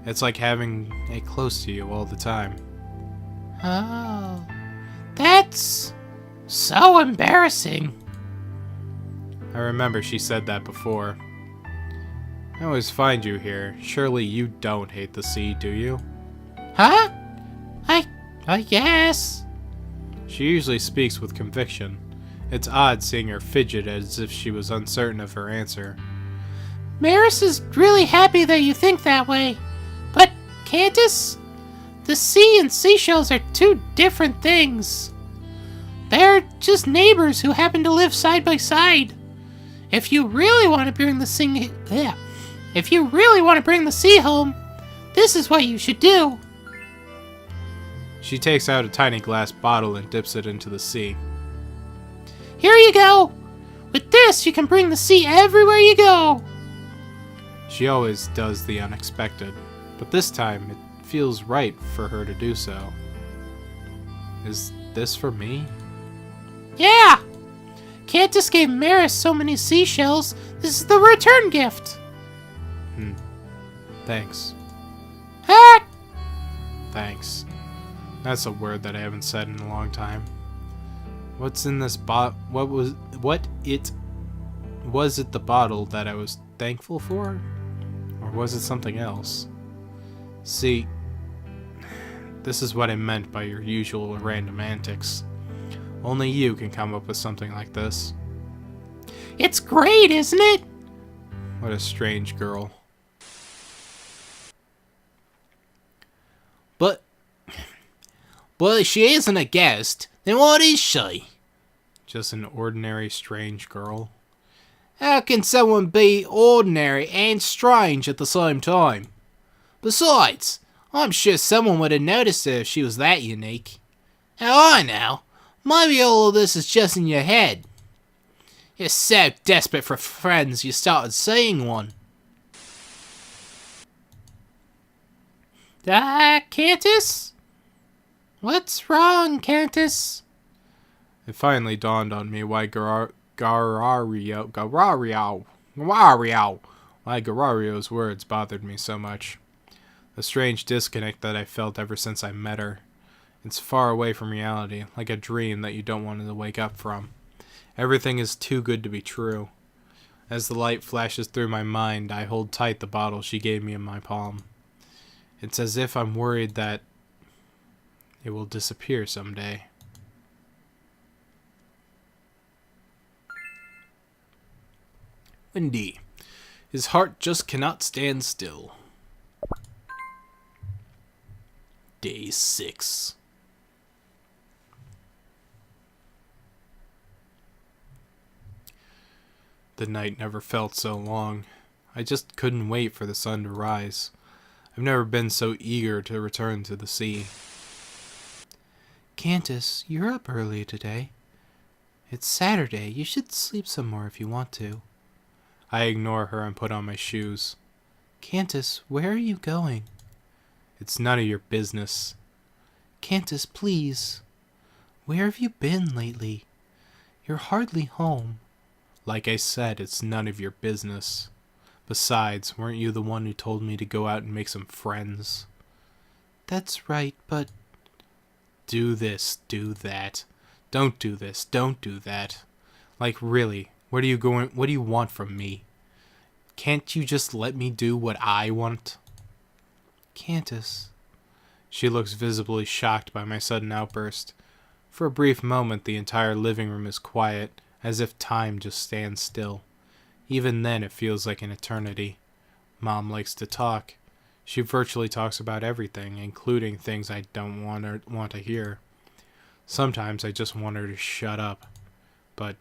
It's like having it close to you all the time. Oh, that's so embarrassing. I remember she said that before. I always find you here. Surely you don't hate the sea, do you? Huh? I guess. She usually speaks with conviction. It's odd seeing her fidget as if she was uncertain of her answer. Maris is really happy that you think that way. But, Candace, the sea and seashells are two different things. They're just neighbors who happen to live side by side. If you really want to bring the sea home, this is what you should do. She takes out a tiny glass bottle and dips it into the sea. Here you go. With this, you can bring the sea everywhere you go. She always does the unexpected, but this time it feels right for her to do so. Is this for me? Yeah. Candace gave Maris so many seashells. This is the return gift. Thanks. Ah! Thanks. That's a word that I haven't said in a long time. What's in this was it the bottle that I was thankful for? Or was it something else? See, this is what I meant by your usual random antics. Only you can come up with something like this. It's great, isn't it? What a strange girl. But if she isn't a guest, then what is she? Just an ordinary strange girl. How can someone be ordinary and strange at the same time? Besides, I'm sure someone would have noticed her if she was that unique. How I know? Maybe all of this is just in your head. You're so desperate for friends you started seeing one. Candace? What's wrong, Candace? It finally dawned on me why Garario's words bothered me so much. A strange disconnect that I felt ever since I met her. It's far away from reality, like a dream that you don't want to wake up from. Everything is too good to be true. As the light flashes through my mind, I hold tight the bottle she gave me in my palm. It's as if I'm worried that it will disappear someday. Windy. His heart just cannot stand still. Day 6. The night never felt so long. I just couldn't wait for the sun to rise. I've never been so eager to return to the sea. Candace, you're up early today. It's Saturday. You should sleep some more if you want to. I ignore her and put on my shoes. Candace, where are you going? It's none of your business. Candace, please. Where have you been lately? You're hardly home. Like I said, it's none of your business. Besides, weren't you the one who told me to go out and make some friends? That's right, but... Do this, do that. Don't do this, don't do that. Like, really, what do you want from me? Can't you just let me do what I want? Candace. She looks visibly shocked by my sudden outburst. For a brief moment, the entire living room is quiet, as if time just stands still. Even then, it feels like an eternity. Mom likes to talk. She virtually talks about everything, including things I don't want to hear. Sometimes I just want her to shut up. But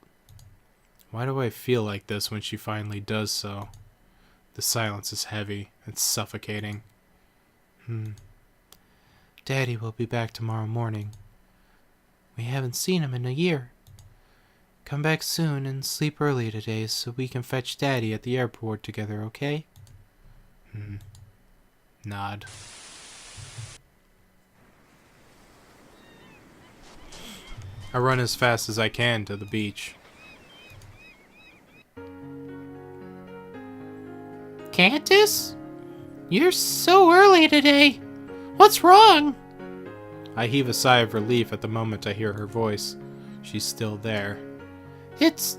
why do I feel like this when she finally does so? The silence is heavy. It's suffocating. Daddy will be back tomorrow morning. We haven't seen him in a year. Come back soon and sleep early today so we can fetch Daddy at the airport together, okay? Nod. I run as fast as I can to the beach. Candace? You're so early today. What's wrong? I heave a sigh of relief at the moment I hear her voice. She's still there. It's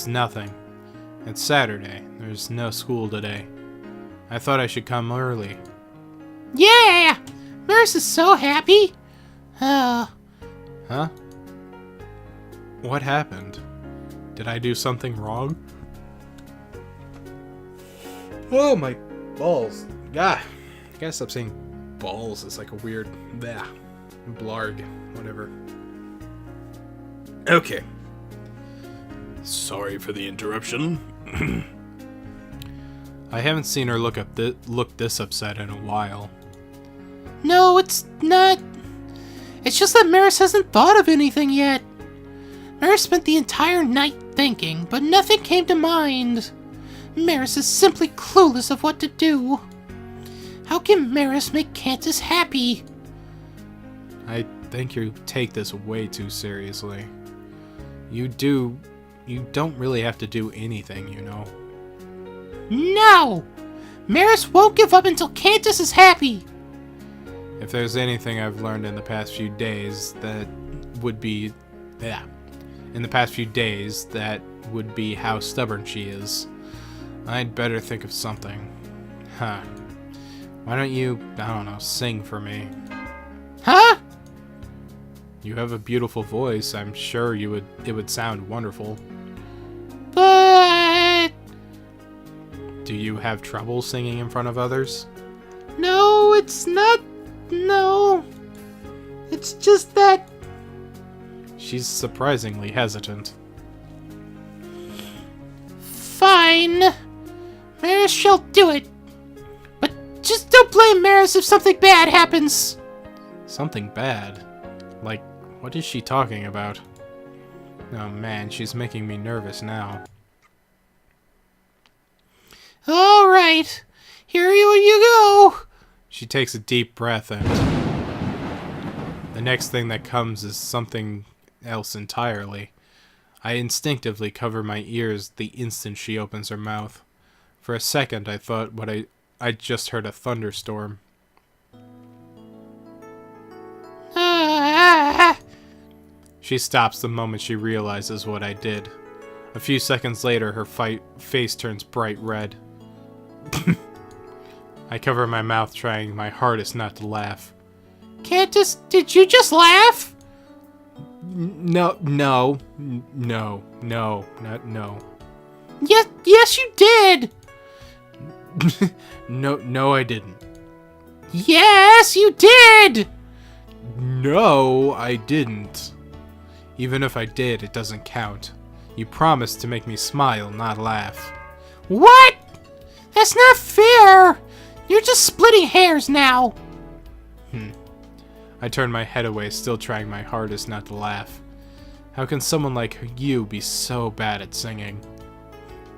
nothing. It's Saturday. There's no school today. I thought I should come early. Yeah! Maris is so happy. Huh? What happened? Did I do something wrong? Oh, my balls. I gotta stop saying balls. It's like a weird blarg. Whatever. Okay. Sorry for the interruption. I haven't seen her look this upset in a while. No, it's not. It's just that Maris hasn't thought of anything yet. Maris spent the entire night thinking, but nothing came to mind. Maris is simply clueless of what to do. How can Maris make Candace happy? I think you take this way too seriously. You don't really have to do anything, you know. No! Maris won't give up until Candace is happy! If there's anything I've learned in the past few days, that would be how stubborn she is. I'd better think of something. Why don't you, sing for me? Huh? You have a beautiful voice. I'm sure it would sound wonderful. But... Do you have trouble singing in front of others? No, it's not... No. It's just that... She's surprisingly hesitant. Fine. Maris shall do it. But just don't blame Maris if something bad happens. Something bad? Like, what is she talking about? Oh man, she's making me nervous now. Alright. Here you go. She takes a deep breath and... The next thing that comes is something else entirely. I instinctively cover my ears the instant she opens her mouth. For a second I thought I just heard a thunderstorm. She stops the moment she realizes what I did. A few seconds later, her face turns bright red. I cover my mouth, trying my hardest not to laugh. Candace, did you just laugh? No. Yes, you did. No, I didn't. Yes, you did! No, I didn't. Even if I did, it doesn't count. You promised to make me smile, not laugh. What? That's not fair! You're just splitting hairs now. I turned my head away, still trying my hardest not to laugh. How can someone like you be so bad at singing?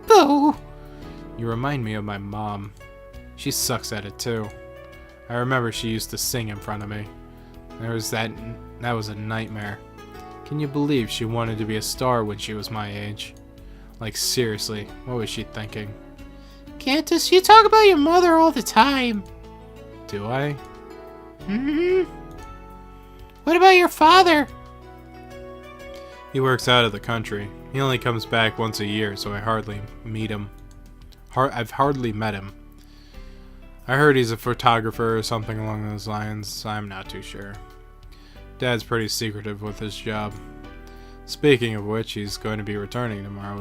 Boo! You remind me of my mom. She sucks at it too. I remember she used to sing in front of me. That was a nightmare. Can you believe she wanted to be a star when she was my age? Like, seriously, what was she thinking? Candace, you talk about your mother all the time. Do I? What about your father? He works out of the country. He only comes back once a year, so I hardly meet him. I've hardly met him. I heard he's a photographer or something along those lines. I'm not too sure. Dad's pretty secretive with his job. Speaking of which, he's going to be returning tomorrow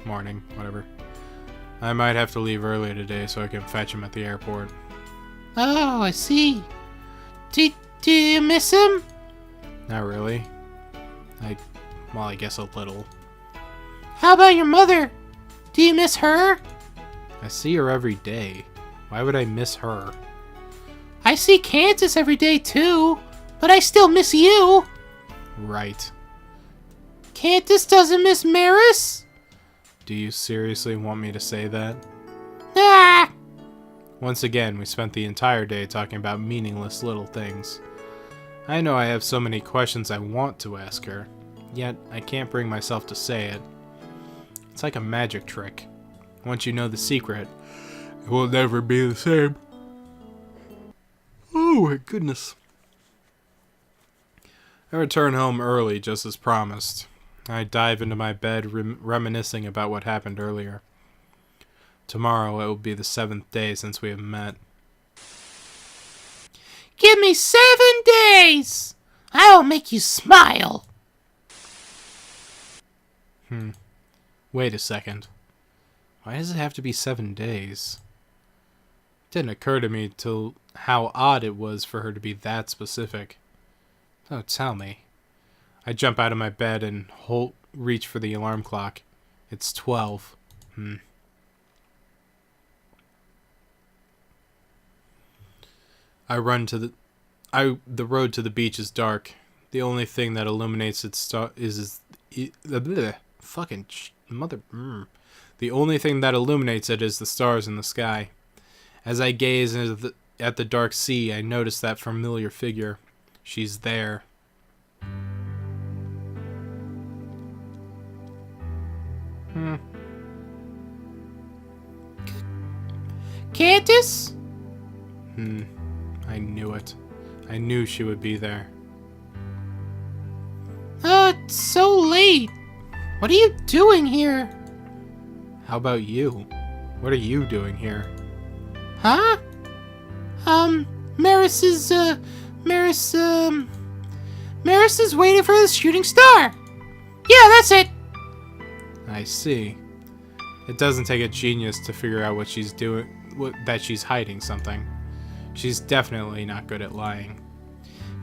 morning, whatever. I might have to leave early today so I can fetch him at the airport. Oh, I see. Do you miss him? Not really. I guess a little. How about your mother? Do you miss her? I see her every day. Why would I miss her? I see Candace every day too, but I still miss you. Right. Candace doesn't miss Maris? Do you seriously want me to say that? Ah! Once again, we spent the entire day talking about meaningless little things. I know I have so many questions I want to ask her, yet I can't bring myself to say it. It's like a magic trick. Once you know the secret, it will never be the same. Oh my goodness. I return home early, just as promised. I dive into my bed, reminiscing about what happened earlier. Tomorrow it will be the 7th day since we have met. Give me 7 days! I'll make you smile! Wait a second. Why does it have to be 7 days? It didn't occur to me till how odd it was for her to be that specific. Oh, tell me. I jump out of my bed and reach for the alarm clock. It's 12. I run to the road to the beach is dark. The only thing that illuminates it The only thing that illuminates it is the stars in the sky. As I gaze at the dark sea, I notice that familiar figure. She's there. Candace? I knew it. I knew she would be there. It's so late. What are you doing here? How about you? What are you doing here? Huh? Maris is waiting for the shooting star. Yeah, that's it. I see. It doesn't take a genius to figure out what she's doing, that she's hiding something. She's definitely not good at lying.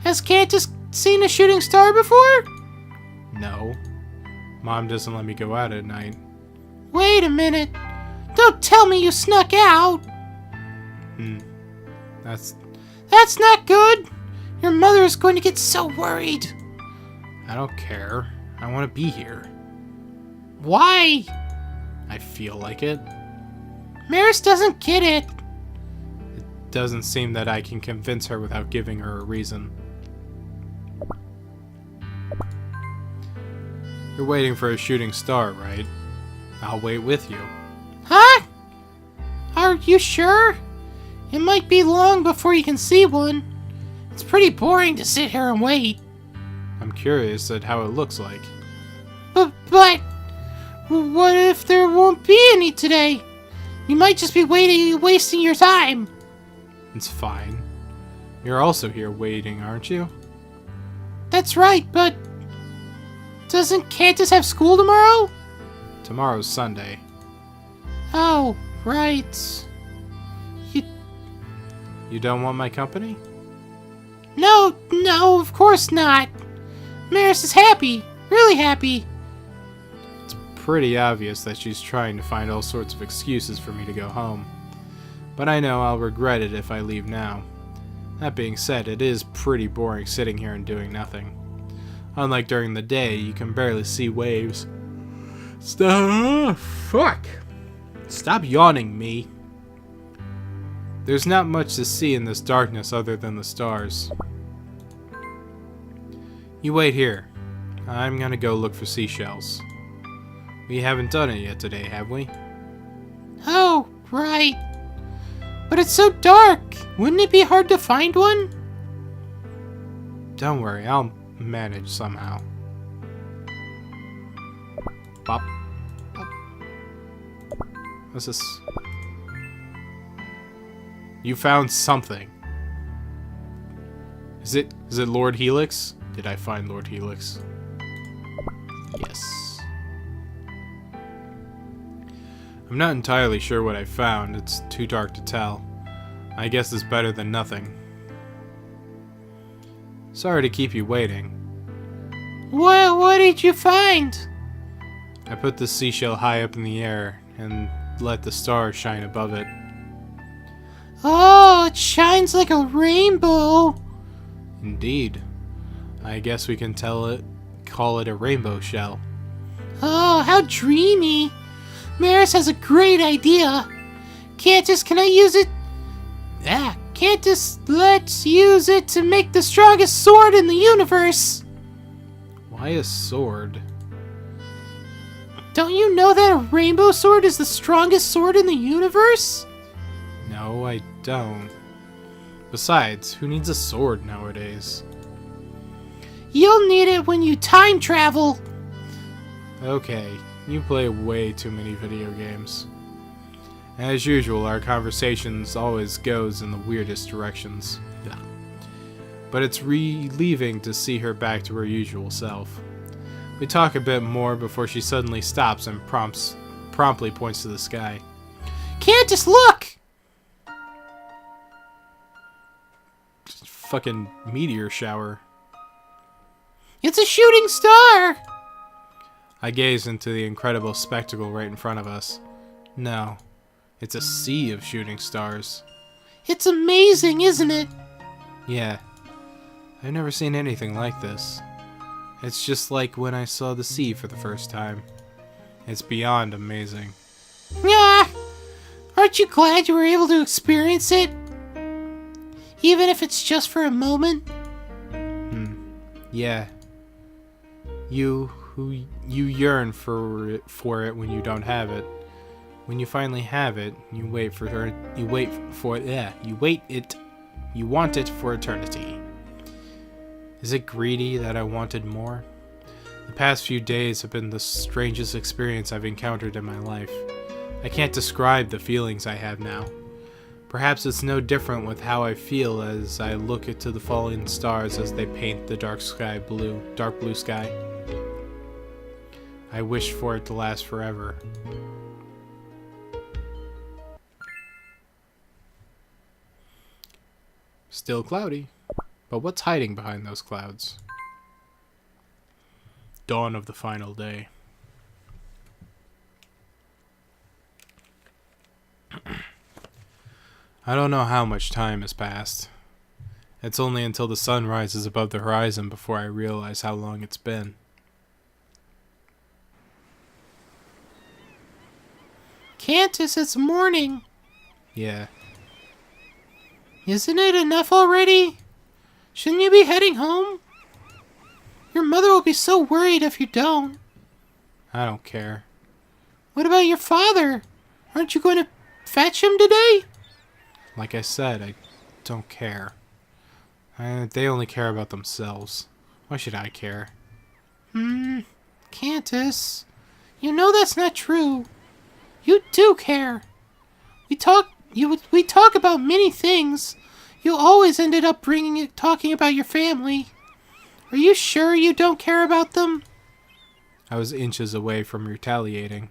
Has Candace seen a shooting star before? No. Mom doesn't let me go out at night. Wait a minute. Don't tell me you snuck out. That's not good. Your mother is going to get so worried. I don't care. I want to be here. Why? I feel like it. Maris doesn't get it. It doesn't seem that I can convince her without giving her a reason. You're waiting for a shooting star, right? I'll wait with you. Huh? Are you sure? It might be long before you can see one. It's pretty boring to sit here and wait. I'm curious at how it looks like. But what if there won't be any today? You might just be wasting your time. It's fine. You're also here waiting, aren't you? That's right, but doesn't Candace have school tomorrow? Tomorrow's Sunday. Oh, right. You don't want my company? No, no, of course not. Maris is happy. Really happy. It's pretty obvious that she's trying to find all sorts of excuses for me to go home. But I know I'll regret it if I leave now. That being said, it is pretty boring sitting here and doing nothing. Unlike during the day, you can barely see waves. Fuck! Stop yawning, me. There's not much to see in this darkness other than the stars. You wait here. I'm gonna go look for seashells. We haven't done it yet today, have we? Oh, right. But it's so dark. Wouldn't it be hard to find one? Don't worry, I'll manage somehow. Bop. Bop. What's this? You found something. Is it Lord Helix? Did I find Lord Helix? Yes. I'm not entirely sure what I found. It's too dark to tell. I guess it's better than nothing. Sorry to keep you waiting. What did you find? I put the seashell high up in the air and let the stars shine above it. Oh, it shines like a rainbow. Indeed. I guess we can call it a rainbow shell. Oh, how dreamy. Maris has a great idea. Cantus, can I use it? Cantus, let's use it to make the strongest sword in the universe. Why a sword? Don't you know that a rainbow sword is the strongest sword in the universe? No, I don't. Besides, who needs a sword nowadays? You'll need it when you time travel. Okay, you play way too many video games. As usual, our conversations always goes in the weirdest directions. Yeah. But it's relieving to see her back to her usual self. We talk a bit more before she suddenly stops and promptly points to the sky. Cantus, look! Just fucking meteor shower. It's a shooting star! I gaze into the incredible spectacle right in front of us. No, it's a sea of shooting stars. It's amazing, isn't it? Yeah, I've never seen anything like this. It's just like when I saw the sea for the first time. It's beyond amazing. Yeah. Aren't you glad you were able to experience it? Even if it's just for a moment? Yeah. You yearn for it when you don't have it. When you finally have it, you want it for eternity. Is it greedy that I wanted more? The past few days have been the strangest experience I've encountered in my life. I can't describe the feelings I have now. Perhaps it's no different with how I feel as I look into the falling stars as they paint the dark blue sky. I wish for it to last forever. Still cloudy, but what's hiding behind those clouds? Dawn of the final day. I don't know how much time has passed. It's only until the sun rises above the horizon before I realize how long it's been. Cantus, it's morning. Yeah. Isn't it enough already? Shouldn't you be heading home? Your mother will be so worried if you don't. I don't care. What about your father? Aren't you going to fetch him today? Like I said, I don't care. They only care about themselves. Why should I care? Cantus, you know that's not true. You do care. We talk about many things. You always ended up talking about your family. Are you sure you don't care about them? I was inches away from retaliating.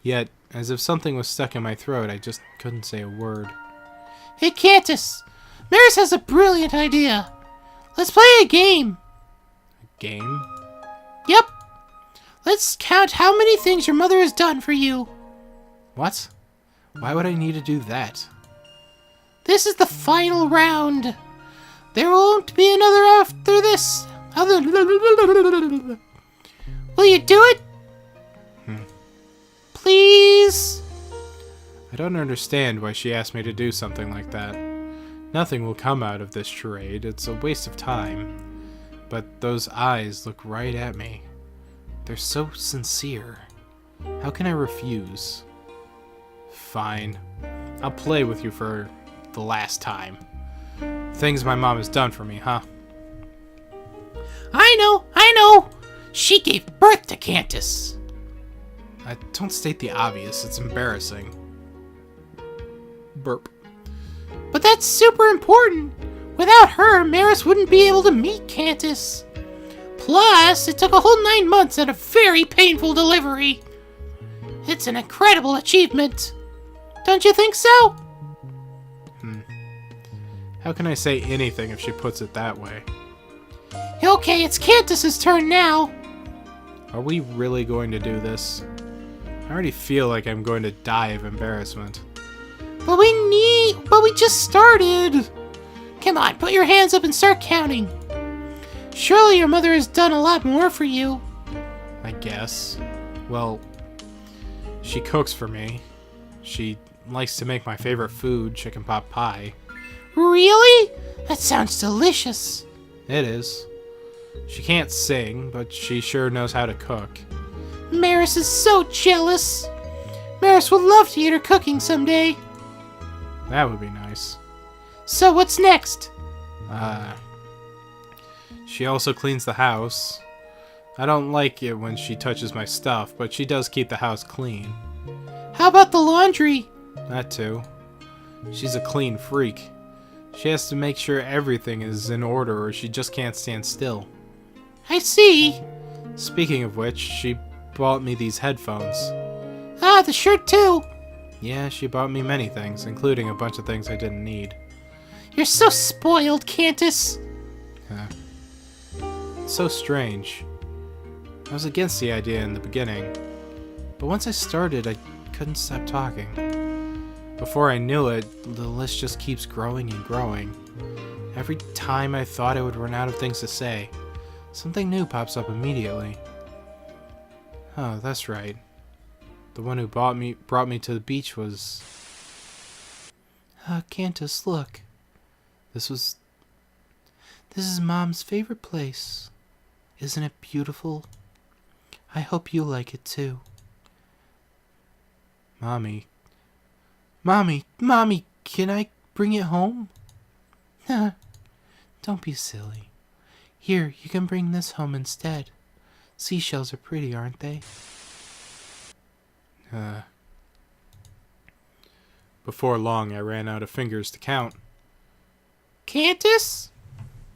Yet, as if something was stuck in my throat, I just couldn't say a word. Hey, Cantus, Maris has a brilliant idea. Let's play a game. Game? Yep. Let's count how many things your mother has done for you. What? Why would I need to do that? This is the final round. There won't be another after this. Will you do it? Please? I don't understand why she asked me to do something like that. Nothing will come out of this charade. It's a waste of time. But those eyes look right at me. They're so sincere. How can I refuse? Fine. I'll play with you for the last time. Things my mom has done for me, huh? I know. She gave birth to Cantus. Don't state the obvious. It's embarrassing. Burp. But that's super important. Without her, Maris wouldn't be able to meet Cantus. Plus, it took a whole 9 months and a very painful delivery. It's an incredible achievement. Don't you think so? How can I say anything if she puts it that way? Okay, it's Cantus's turn now. Are we really going to do this? I already feel like I'm going to die of embarrassment. But we just started. Come on, put your hands up and start counting. Surely your mother has done a lot more for you. I guess. Well, she cooks for me. She likes to make my favorite food, chicken pot pie. Really? That sounds delicious. It is. She can't sing, but she sure knows how to cook. Maris is so jealous. Maris would love to eat her cooking someday. That would be nice. So what's next? She also cleans the house. I don't like it when she touches my stuff, but she does keep the house clean. How about the laundry? That too. She's a clean freak. She has to make sure everything is in order or she just can't stand still. I see. Speaking of which, she bought me these headphones. Ah, the shirt too. Yeah, she bought me many things, including a bunch of things I didn't need. You're so spoiled, Cantus. It's so strange. I was against the idea in the beginning, but once I started, I couldn't stop talking. Before I knew it, the list just keeps growing and growing. Every time I thought I would run out of things to say, something new pops up immediately. Oh, that's right. The one who brought me to the beach was... Cantus, look. This is Mom's favorite place. Isn't it beautiful? I hope you like it too. Mommy, can I bring it home? Don't be silly. Here, you can bring this home instead. Seashells are pretty, aren't they? Before long, I ran out of fingers to count. Cantus?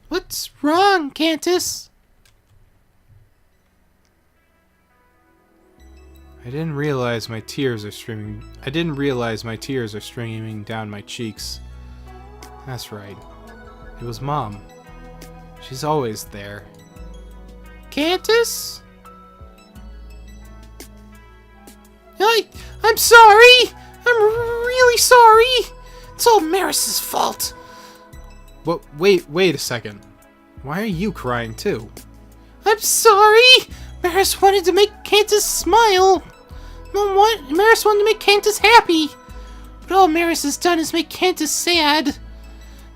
What's wrong, Cantus? I didn't realize my tears are streaming down my cheeks. That's right. It was Mom. She's always there. Cantus? I'm sorry! I'm really sorry! It's all Maris's fault. But wait a second. Why are you crying too? I'm sorry! Maris wanted to make Cantus smile. Maris wanted to make Cantus happy. But all Maris has done is make Cantus sad.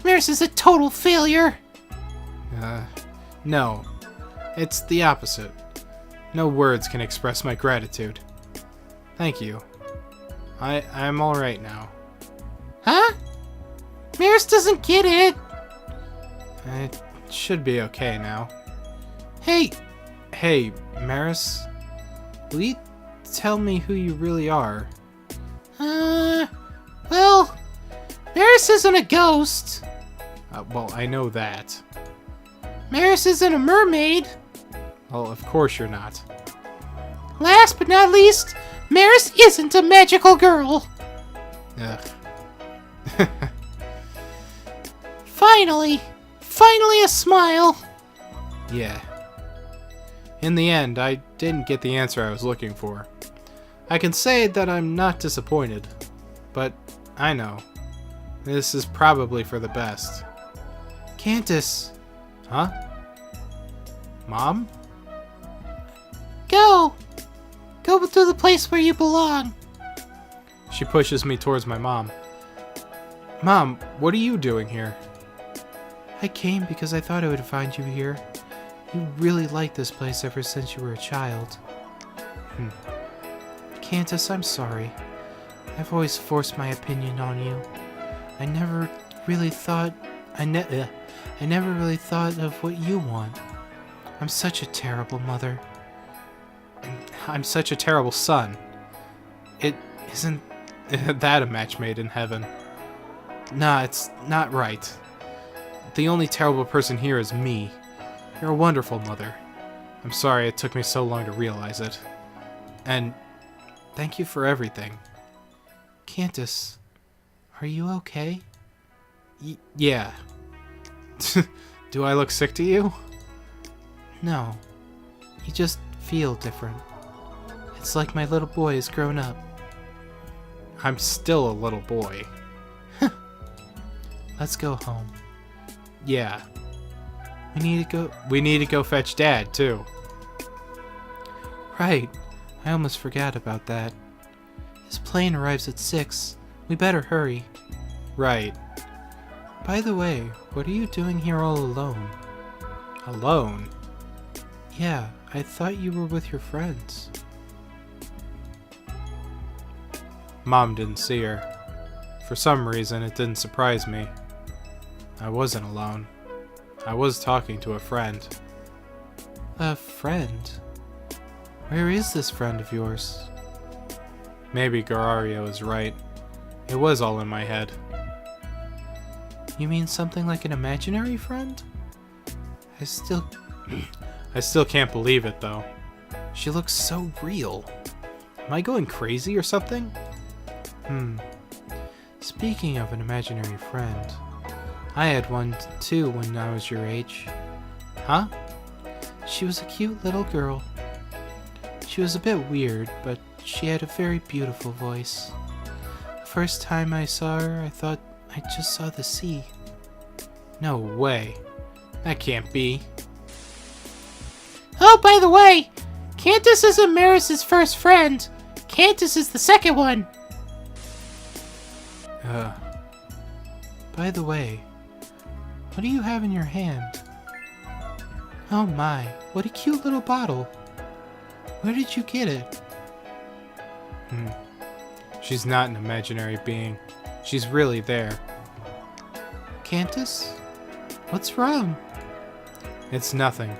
Maris is a total failure. No. It's the opposite. No words can express my gratitude. Thank you. I'm alright now. Huh? Maris doesn't get it. It should be okay now. Hey, Maris. Will you tell me who you really are? Well, Maris isn't a ghost. Well, I know that. Maris isn't a mermaid. Well, of course you're not. Last but not least, Maris isn't a magical girl. Ugh. Finally! Finally a smile! Yeah. In the end, I didn't get the answer I was looking for. I can say that I'm not disappointed, but I know. This is probably for the best. Candace. Huh? Mom? Go! Go to the place where you belong. She pushes me towards my mom. Mom, what are you doing here? I came because I thought I would find you here. You really liked this place ever since you were a child. Candace, I'm sorry. I've always forced my opinion on you. I never really thought of what you want. I'm such a terrible mother. I'm such a terrible son. It isn't that a match made in heaven. Nah, it's not right. The only terrible person here is me. You're a wonderful mother. I'm sorry it took me so long to realize it. And thank you for everything. Candace, are you okay? Yeah. Do I look sick to you? No. You just feel different. It's like my little boy has grown up. I'm still a little boy. Let's go home. Yeah. We need to go fetch Dad, too. Right. I almost forgot about that. His plane arrives at 6. We better hurry. Right. By the way, what are you doing here all alone? Alone? Yeah, I thought you were with your friends. Mom didn't see her. For some reason, it didn't surprise me. I wasn't alone. I was talking to a friend. A friend? Where is this friend of yours? Maybe Garario is right. It was all in my head. You mean something like an imaginary friend? I still can't believe it, though. She looks so real. Am I going crazy or something? Speaking of an imaginary friend, I had one too when I was your age. Huh? She was a cute little girl. She was a bit weird, but she had a very beautiful voice. The first time I saw her, I thought I just saw the sea. No way. That can't be. Oh, by the way, Candace isn't Maris's first friend. Candace is the second one. By the way, what do you have in your hand? Oh my, what a cute little bottle. Where did you get it? She's not an imaginary being. She's really there. Candace? What's wrong? It's nothing.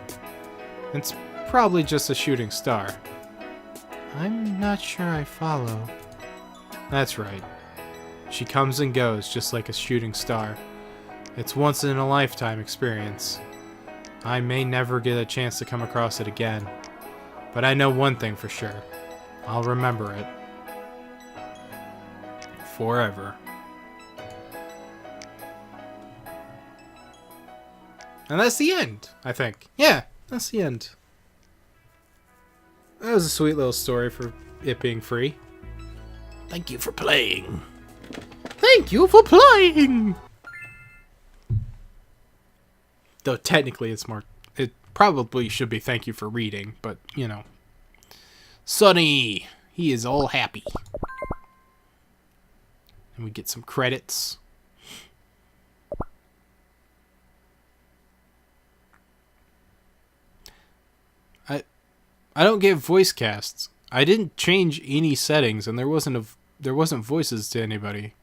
It's probably just a shooting star. I'm not sure I follow. That's right. She comes and goes just like a shooting star. It's once in a lifetime experience. I may never get a chance to come across it again. But I know one thing for sure. I'll remember it. Forever. And that's the end, I think. Yeah, that's the end. That was a sweet little story for it being free. Thank you for playing. Thank you for playing! Though technically it's more... It probably should be thank you for reading, but, you know. Sonny! He is all happy. And we get some credits. I don't get voice casts. I didn't change any settings, and there wasn't voices to anybody.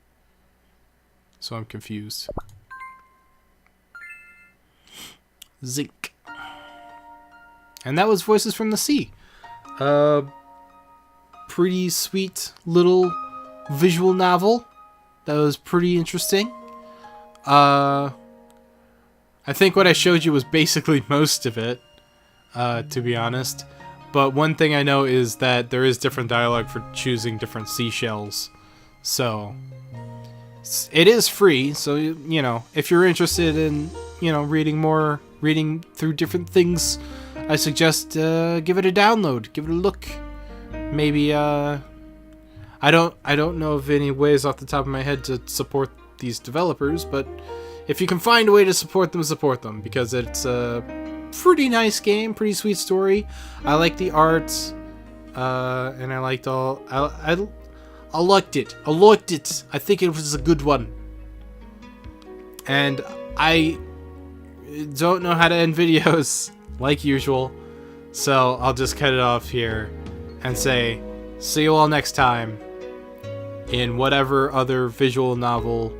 So I'm confused. Zinc. And that was Voices from the Sea. Pretty sweet little visual novel. That was pretty interesting. I think what I showed you was basically most of it, to be honest. But one thing I know is that there is different dialogue for choosing different seashells. So It is free, so you know, if you're interested in, you know, reading through different things, I suggest give it a download, give it a look. Maybe I don't know of any ways off the top of my head to support these developers, but if you can find a way to support them, because it's a pretty nice game, pretty sweet story. I like the art, and I liked all. I liked it. I think it was a good one. And I don't know how to end videos, like usual, so I'll just cut it off here and say, see you all next time in whatever other visual novel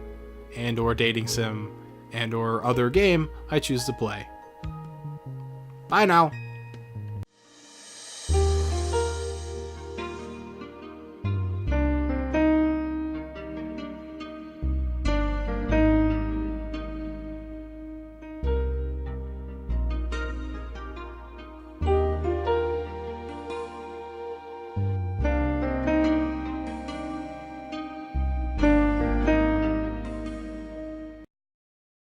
and or dating sim and or other game I choose to play. Bye now.